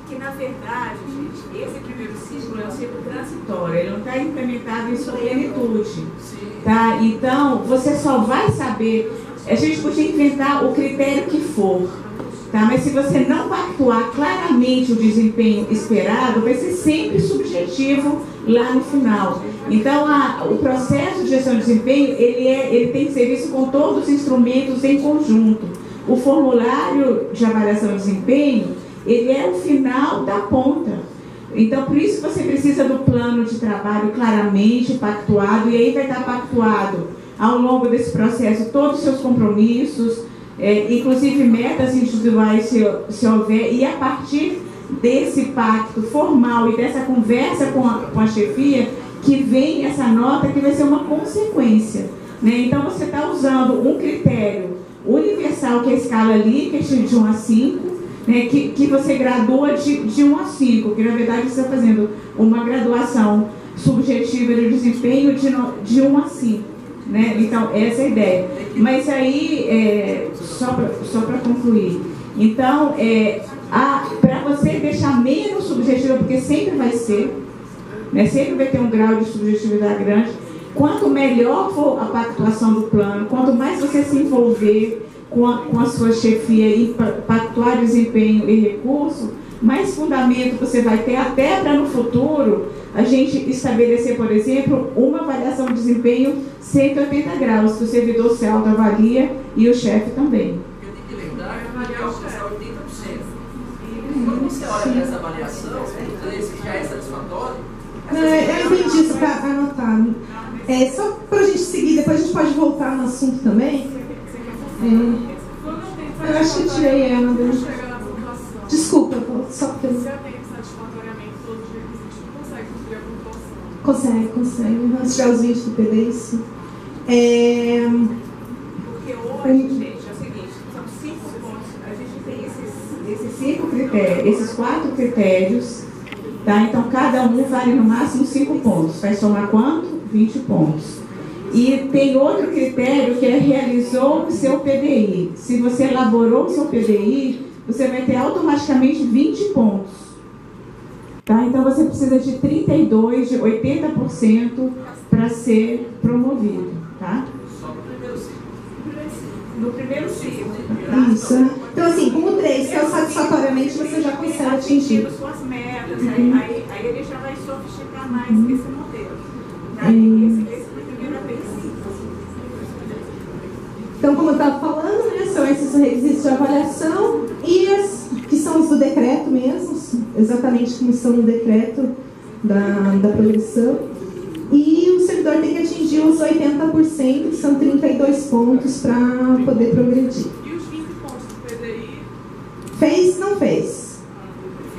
Que na verdade, gente, esse primeiro ciclo é um ciclo transitório, ele não está implementado em sua plenitude. Tá? Então, você só vai saber, a gente podia inventar o critério que for, tá? Mas se você não pactuar claramente o desempenho esperado, vai ser sempre subjetivo lá no final. Então, o processo de gestão de desempenho, ele tem que ser visto com todos os instrumentos em conjunto. O formulário de avaliação de desempenho, ele é o final da ponta. Então, por isso você precisa do plano de trabalho claramente pactuado, e aí vai estar pactuado ao longo desse processo todos os seus compromissos, inclusive metas individuais se houver, e a partir desse pacto formal e dessa conversa com a chefia, que vem essa nota que vai ser uma consequência, né? Então você está usando um critério universal, que é a escala Likert de 1 a 5, né? que você gradua de 1 a 5, que na verdade você está fazendo uma graduação subjetiva de desempenho de 1 a 5. Né? Então, essa é a ideia. Mas aí, só para concluir, então, para você deixar menos subjetiva, porque sempre vai ser, né? Sempre vai ter um grau de subjetividade grande, quanto melhor for a pactuação do plano, quanto mais você se envolver com a sua chefia e pactuar desempenho e recurso, mais fundamento você vai ter, até para no futuro a gente estabelecer, por exemplo, uma avaliação de desempenho 180 graus, que o servidor se autoavalia e o chefe também. Eu tenho que lembrar que avaliar alcançar 80%. Quando você olha para essa avaliação, esse já é satisfatório? Eu entendi isso, para anotar. Só para a gente seguir, depois a gente pode voltar no assunto também. Eu acho que eu tirei ela. Desculpa, só porque eu... Se atende satisfatoriamente todos os requisitos, consegue cumprir a pontuação? Consegue. Vamos tirar os 20 do PD, isso. Porque hoje, gente, é o seguinte, são 5 pontos. A gente tem esses 5 critérios, esses 4 critérios, tá? Então, cada um vale no máximo 5 pontos. Vai somar quanto? 20 pontos. E tem outro critério que é realizou o seu PDI. Se você elaborou o seu PDI, você vai ter automaticamente 20 pontos. Tá? Então você precisa de 32, de 80% para ser promovido. Tá? Só no primeiro ciclo. No primeiro ciclo. Isso. Então, assim, com o 3, que é o satisfatoriamente, você já consegue atingir. Suas metas, aí ele já vai sofisticar mais esse modelo. Esse primeiro vez. Então, como eu estava falando, né, são esses requisitos de avaliação e que são os do decreto mesmo, exatamente como são no decreto da progressão. E o servidor tem que atingir os 80%, que são 32 pontos para poder progredir. E os 20 pontos do PDI? Fez, não fez.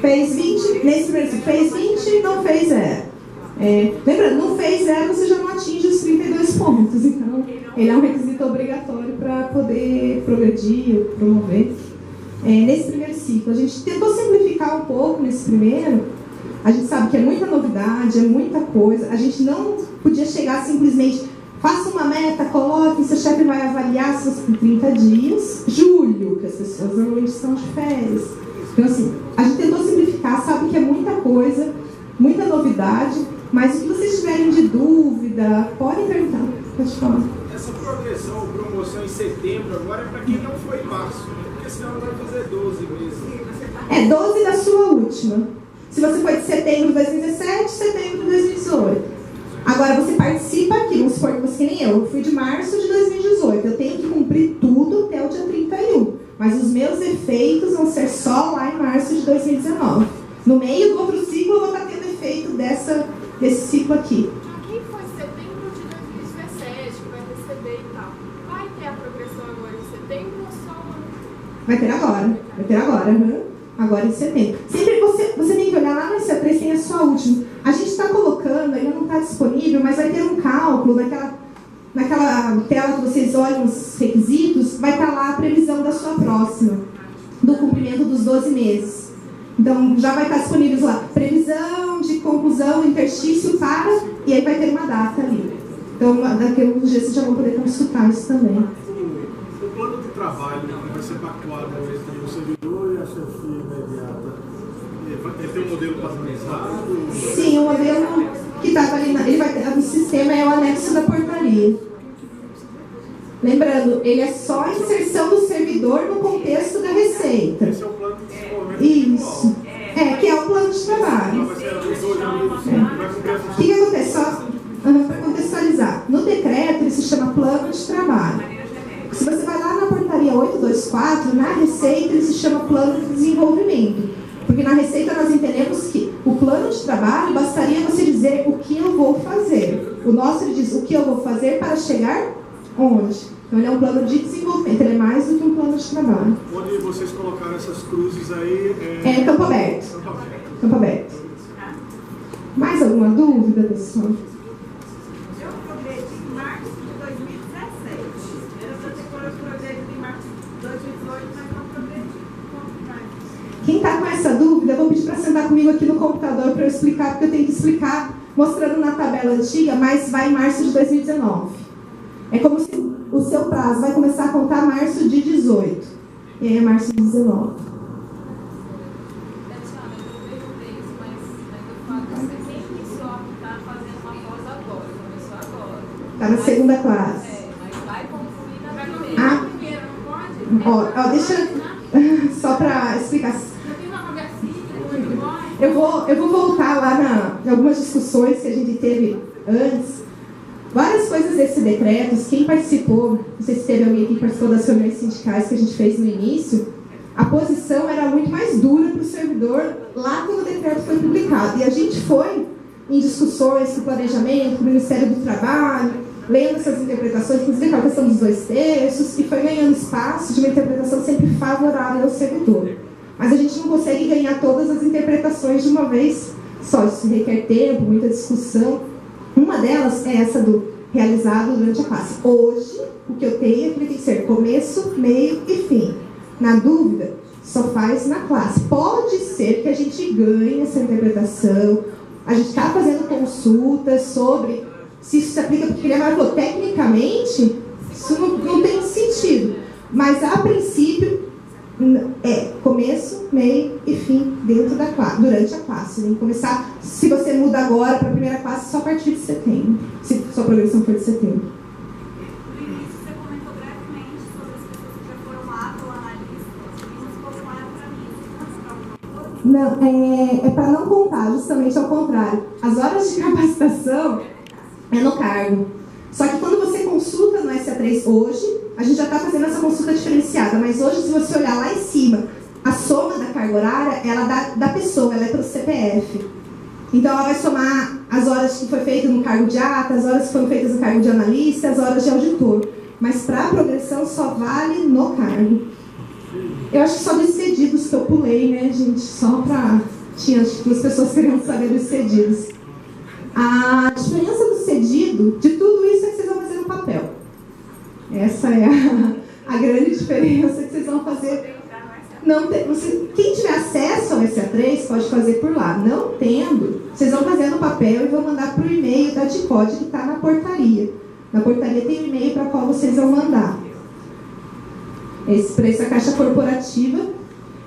Fez 20, nesse primeiro ciclo, fez 20, não fez 0. Lembrando, não fez 0, você já não atinge os 32 pontos. Então, ele é um requisito obrigatório para poder progredir ou promover. Nesse primeiro ciclo, a gente tentou simplificar um pouco nesse primeiro. A gente sabe que é muita novidade, é muita coisa. A gente não podia chegar simplesmente, faça uma meta, coloque, seu chefe vai avaliar seus 30 dias. Julho, que as pessoas normalmente estão de férias. Então, assim, a gente tentou simplificar, sabe que é muita coisa, muita novidade, mas o que vocês tiverem de dúvida, podem perguntar. Pode falar. Essa progressão ou promoção em setembro agora é para quem não foi em março, né? Porque senão vai fazer 12 meses. 12 da sua última. Se você foi de setembro de 2017, setembro de 2018. Agora você participa aqui, vamos supor que você, que nem eu fui de março de 2018. Eu tenho que cumprir tudo até o dia 31. Mas os meus efeitos vão ser só lá em março de 2019. No meio do outro ciclo, eu vou estar tendo efeito desse ciclo aqui. Quem foi setembro de 2017 que vai receber e tal? Vai ter a progressão agora em setembro ou só ano? Vai ter agora. Vai ter agora. Agora em setembro. Sempre você tem que olhar lá no IC3, tem a sua última. A gente está colocando, ainda não está disponível, mas vai ter um cálculo naquela tela que vocês olham os requisitos, vai estar lá a previsão da sua próxima, do cumprimento dos 12 meses. Então já vai estar disponível lá, previsão de conclusão, interstício para, e aí vai ter uma data ali. Então daqui a alguns dias vocês já vão poder consultar isso também. O plano de trabalho vai ser pactuado entre o servidor e a chefia imediata. Vai ter um modelo padronizado? Sim, o modelo que estava ali, no sistema é o anexo da portaria. Lembrando, ele é só a inserção do servidor no contexto da receita. Esse é o plano de desenvolvimento. Isso. Que é o plano de trabalho. O que acontece? Só para contextualizar. No decreto, ele se chama plano de trabalho. Se você vai lá na portaria 824, na receita, ele se chama plano de desenvolvimento. Porque na receita nós entendemos que o plano de trabalho bastaria você dizer o que eu vou fazer. O nosso, ele diz o que eu vou fazer para chegar onde. Então ele é um plano de desenvolvimento, ele é mais do que um plano de trabalho. Onde vocês colocaram essas cruzes aí? É Campo Aberto. Campo Aberto. Mais alguma dúvida, pessoal? Eu progredi em março de 2017. Era para ter progredido em março de 2018, mas não progredi. Quem está com essa dúvida, eu vou pedir para sentar comigo aqui no computador para eu explicar, porque eu tenho que explicar mostrando na tabela antiga, mas vai em março de 2019. É como se o seu prazo vai começar a contar março de 18. E aí é março de 19. Está na segunda classe. Mas vai concluir na primeira. Não pode? Deixa só para explicar. Eu vou voltar lá em algumas discussões que a gente teve antes. Várias coisas desse decreto, quem participou, não sei se teve alguém que participou das reuniões sindicais que a gente fez no início, a posição era muito mais dura para o servidor lá quando o decreto foi publicado. E a gente foi em discussões com o planejamento, com o Ministério do Trabalho, lendo essas interpretações, inclusive a questão dos 2/3, e foi ganhando espaço de uma interpretação sempre favorável ao servidor. Mas a gente não consegue ganhar todas as interpretações de uma vez só. Isso requer tempo, muita discussão. Uma delas é essa do realizado durante a classe. Hoje, o que eu tenho é que ele tem que ser começo, meio e fim. Na dúvida, só faz na classe. Pode ser que a gente ganhe essa interpretação. A gente está fazendo consultas sobre se isso se aplica, porque ele falou, tecnicamente, isso não tem sentido. Mas, a princípio, é começo, meio e fim dentro da classe, durante a classe. Tem que começar, se você muda agora para a primeira classe, só a partir de setembro, se sua progressão for de setembro. No início, você comentou brevemente sobre as pessoas que já foram lá pelo analista, e nos colocaram para mim. Não, é para não contar, justamente ao contrário. As horas de capacitação é no cargo. Só que quando você consulta no SA3 hoje, a gente já está fazendo essa consulta diferenciada, mas hoje, se você olhar lá em cima, a soma da carga horária, ela é da pessoa, ela é pelo CPF. Então, ela vai somar as horas que foi feito no cargo de ata, as horas que foram feitas no cargo de analista, as horas de auditor. Mas para a progressão só vale no cargo. Eu acho que só dos cedidos que eu pulei, né, gente? Só para... Tinha duas pessoas querendo saber dos cedidos. A diferença do cedido, de tudo isso, é que vocês vão fazer no papel. Essa é a grande diferença que vocês vão fazer. Não tem, quem tiver acesso ao SA3 pode fazer por lá. Não tendo, vocês vão fazer no papel e vão mandar para o e-mail da DICOD que está na portaria. Na portaria tem um e-mail para qual vocês vão mandar. Esse preço é a caixa corporativa.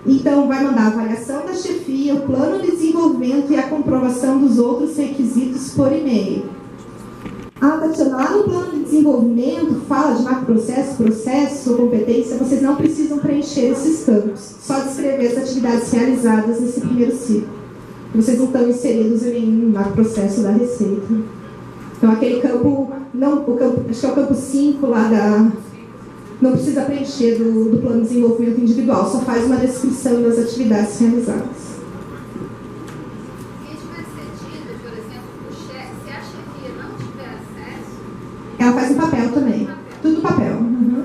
Então, vai mandar a avaliação da chefia, o plano de desenvolvimento e a comprovação dos outros requisitos por e-mail. Tatiana, lá no plano de desenvolvimento, fala de macroprocesso, processo, competência, vocês não precisam preencher esses campos. Só descrever as atividades realizadas nesse primeiro ciclo. Vocês não estão inseridos em nenhum macroprocesso da Receita. Então, aquele campo, acho que é o campo 5 lá da... Não precisa preencher do plano de desenvolvimento individual, só faz uma descrição das atividades realizadas. Quem tiver cedido, por exemplo, se a chefia não tiver acesso... Ela faz no papel também. Tudo no papel. Uhum.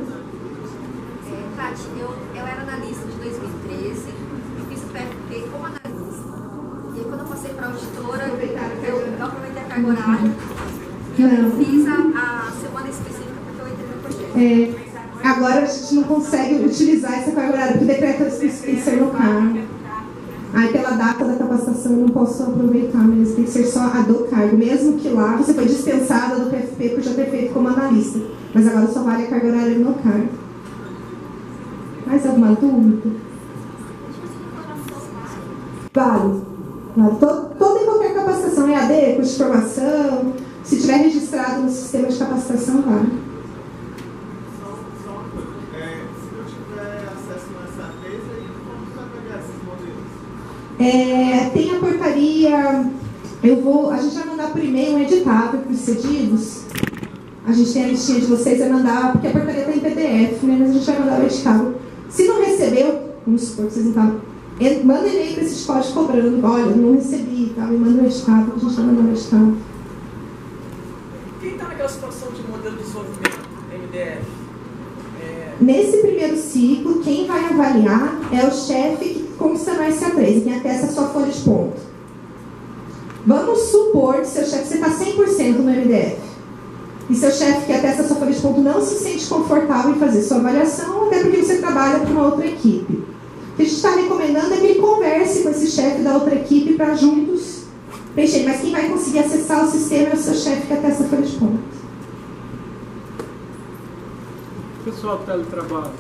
Tati, eu era analista de 2013, eu fiz o PFP como analista. E aí, quando eu passei para auditora, eu aproveitei a carga horária. Eu fiz a semana específica porque eu entrei no projeto. Agora a gente não consegue utilizar essa carga horária, porque o decreto tem que ser no cargo. Aí pela data da capacitação eu não posso aproveitar mesmo, tem que ser só a do cargo. Mesmo que lá você foi dispensada do PFP por já ter feito como analista. Mas agora só vale a carga horária no cargo. Mais alguma dúvida? Vale. Toda e qualquer capacitação, EAD, curso de formação, se tiver registrado no sistema de capacitação, vale. Tem a portaria, a gente vai mandar por e-mail um editável para os cedidos. A gente tem a listinha de vocês, vai mandar, porque a portaria está em PDF, né, mas a gente vai mandar o editável. Se não recebeu, vamos supor que vocês não estavam, manda e-mail para esses códigos cobrando, olha, não recebi, tá? Me manda o editável, que a gente vai mandar o editável. Quem está naquela situação de modelo de desenvolvimento, MDF? Nesse primeiro ciclo, quem vai avaliar é o chefe que consta no SA3, quem atesta a sua folha de ponto. Vamos supor que seu chefe, você está 100% no MDF, e seu chefe que atesta a sua folha de ponto não se sente confortável em fazer sua avaliação, até porque você trabalha para uma outra equipe. O que a gente está recomendando é que ele converse com esse chefe da outra equipe para juntos preencher, mas quem vai conseguir acessar o sistema é o seu chefe que atesta a folha de ponto. Pessoal do teletrabalho.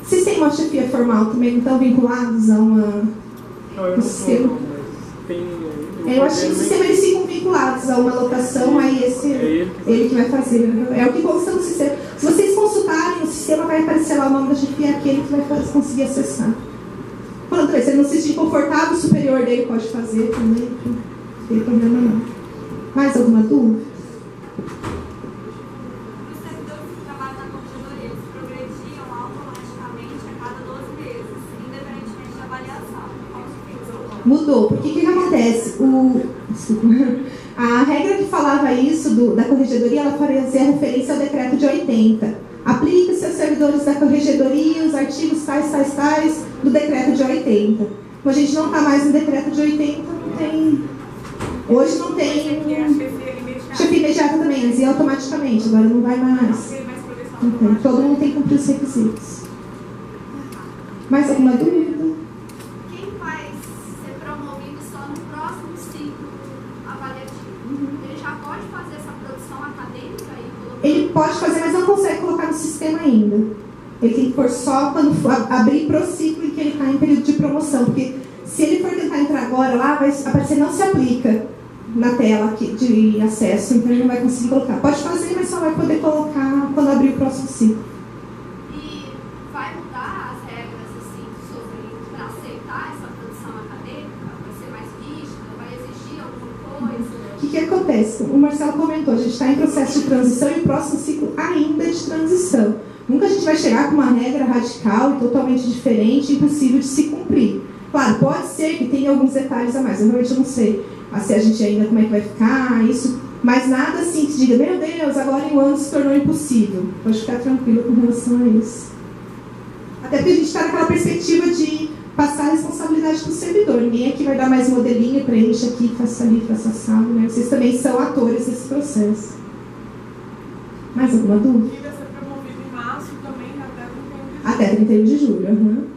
Vocês têm uma chefia formal também, não estão vinculados a uma... Não, eu não sistema? sou, mas tem... Eu acho que o sistema eles ficam vinculados a uma lotação, aí ele que vai fazer. É o que consta no sistema. Se vocês consultarem o sistema, vai aparecer lá o nome da chefia, aquele que vai conseguir acessar. Falando isso, se ele não se sentir confortável, o superior dele pode fazer também. Não tem problema não. Mais alguma dúvida? Mudou, porque o que acontece? A regra que falava isso da corregedoria, ela fazia referência ao decreto de 80. Aplica-se aos servidores da corregedoria os artigos tais do decreto de 80. Como a gente não está mais no decreto de 80, não tem... Hoje não tem... Chefia imediata também, antes ia automaticamente, agora não vai mais. Não tem. Todo mundo tem que cumprir os requisitos. Mais alguma dúvida? Ser promovido só no próximo ciclo avaliativo. Ele já pode fazer, mas não consegue colocar no sistema ainda. Ele tem que pôr só quando abrir para o ciclo em que ele está em período de promoção, porque se ele for tentar entrar agora lá, vai aparecer não se aplica na tela aqui de acesso, então ele não vai conseguir colocar. Pode fazer, mas só vai poder colocar quando abrir o próximo ciclo. E vai mudar as regras assim, para aceitar essa produção acadêmica? Vai ser mais rígida? Vai exigir alguma coisa? O que acontece? O Marcelo comentou, a gente está em processo de transição e o próximo ciclo ainda é de transição. Nunca a gente vai chegar com uma regra radical e totalmente diferente, impossível de se cumprir. Claro, pode ser que tenha alguns detalhes a mais, eu realmente não sei se a gente ainda como é que vai ficar, isso, mas nada assim que se diga, meu Deus, agora em um ano se tornou impossível. Pode ficar tranquilo com relação a isso. Até porque a gente está naquela perspectiva de passar a responsabilidade para o servidor. Ninguém aqui vai dar mais modelinho, preenche aqui, faça ali, faça assado, né? Vocês também são atores desse processo. Mais alguma dúvida? E vai ser promovido em março também, até 31 de julho. Até 31 de julho, uhum.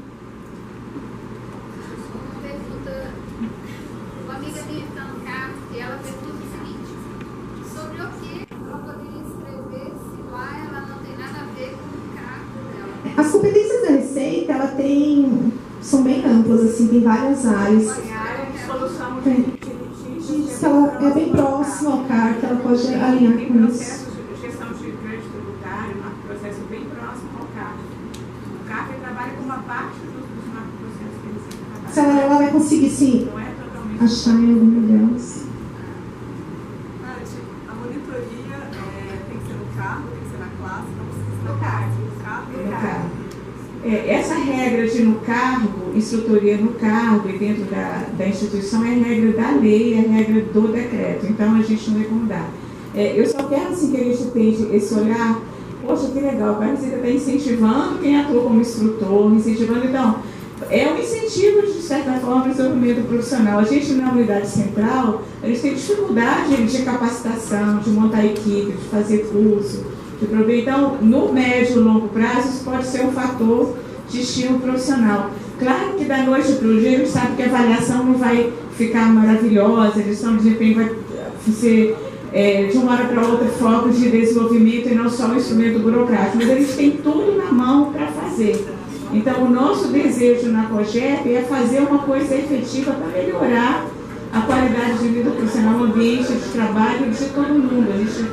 Uma amiga minha está no carro e ela pergunta o seguinte: sobre o que ela poderia escrever se lá ela não tem nada a ver com o cargo dela? As competências da Receita, são bem amplas, assim, tem várias áreas. Isso, ela é bem próxima ao CAR, que ela pode alinhar com isso. Gestão de crédito tributário, um processo bem próximo ao CAR. O CAR trabalha com uma parte dos macroprocessos que eles trabalham. Se ela vai conseguir, sim, achar em alguma delas. A monitoria tem que ser no cargo, tem que ser na classe, não precisa ser no cargo. No cargo. Essa regra de no cargo, instrutoria no cargo e dentro da instituição é regra da lei, é regra do decreto. Então a gente não vai mudar. Eu só quero assim, que a gente tenha esse olhar, poxa, que legal, o Carnicida está incentivando quem atua como instrutor, incentivando, então, é um incentivo, de certa forma, ao desenvolvimento profissional. A gente, na unidade central, a gente tem dificuldade de capacitação, de montar equipe, de fazer curso, de prover. Então, no médio e longo prazo, isso pode ser um fator de estímulo profissional. Claro que da noite para o dia, a gente sabe que a avaliação não vai ficar maravilhosa, a gestão de desempenho vai ser de uma hora para outra foco de desenvolvimento e não só um instrumento burocrático, mas a gente tem tudo na mão para fazer. Então, o nosso desejo na COGEP é fazer uma coisa efetiva para melhorar a qualidade de vida profissional, o ambiente de trabalho de todo mundo. A gente,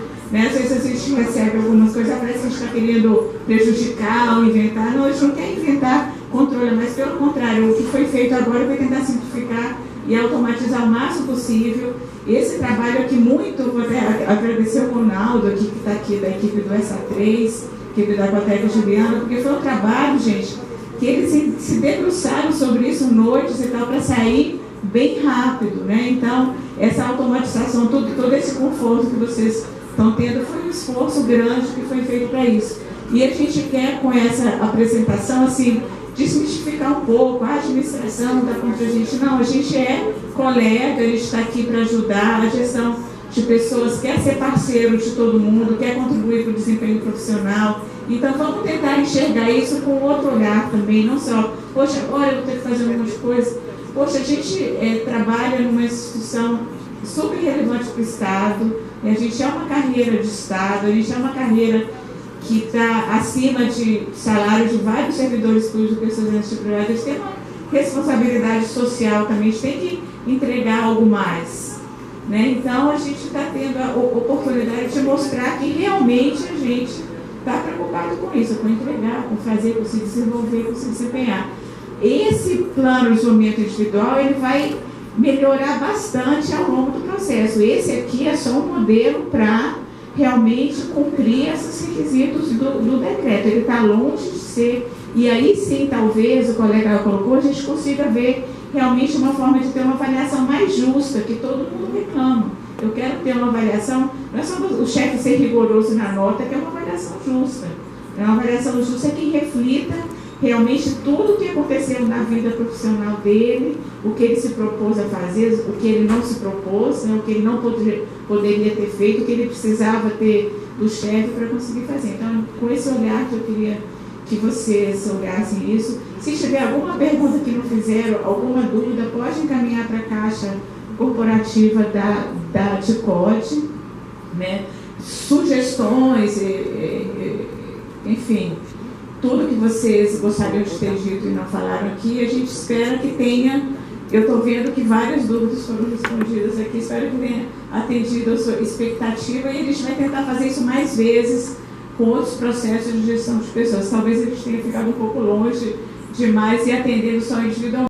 às vezes a gente recebe algumas coisas, parece que a gente está querendo prejudicar ou inventar. Não, a gente não quer inventar controle, mas pelo contrário, o que foi feito agora vai tentar simplificar e automatizar o máximo possível. Esse trabalho aqui muito, vou até agradecer o Ronaldo, aqui, que está aqui da equipe do SA3, equipe da Biblioteca Juliana, porque foi um trabalho, gente, que eles se debruçaram sobre isso noites e tal, para sair bem rápido, né? Então, essa automatização, todo esse conforto que vocês estão tendo, foi um esforço grande que foi feito para isso. E a gente quer, com essa apresentação, assim, desmistificar um pouco, a administração da contra a gente. Não, a gente é colega, a gente está aqui para ajudar, a gestão de pessoas quer ser parceiro de todo mundo, quer contribuir para o desempenho profissional. Então, vamos tentar enxergar isso com outro olhar também, não só, poxa, agora eu vou ter que fazer um monte de coisa. Poxa, a gente trabalha numa instituição super relevante para o Estado, a gente é uma carreira de Estado, a gente é uma carreira que está acima de salários de vários servidores públicos e pessoas privadas. A gente tem uma responsabilidade social também, a gente tem que entregar algo mais. Né? Então, a gente está tendo a oportunidade de mostrar que realmente a gente está preocupado com isso, com entregar, com fazer, com se desenvolver, com se desempenhar. Esse plano de desenvolvimento individual, ele vai melhorar bastante ao longo do processo. Esse aqui é só um modelo para realmente cumprir esses requisitos do decreto. Ele está longe de ser, e aí sim, talvez, o colega colocou, a gente consiga ver realmente uma forma de ter uma avaliação mais justa, que todo mundo reclama. Eu quero ter uma avaliação, não é só o chefe ser rigoroso na nota, que é uma avaliação justa. É uma avaliação justa que reflita realmente tudo o que aconteceu na vida profissional dele, o que ele se propôs a fazer, o que ele não se propôs, né, o que ele não poderia ter feito, o que ele precisava ter do chefe para conseguir fazer. Então, com esse olhar que eu queria que vocês olhassem isso. Se tiver alguma pergunta que não fizeram, alguma dúvida, pode encaminhar para a Caixa Corporativa da TICOD, né? sugestões, enfim, tudo que vocês gostariam de ter dito e não falaram aqui, a gente espera que tenha. Eu estou vendo que várias dúvidas foram respondidas aqui, espero que tenha atendido a sua expectativa e a gente vai tentar fazer isso mais vezes com outros processos de gestão de pessoas. Talvez a gente tenha ficado um pouco longe demais e atendendo só individualmente.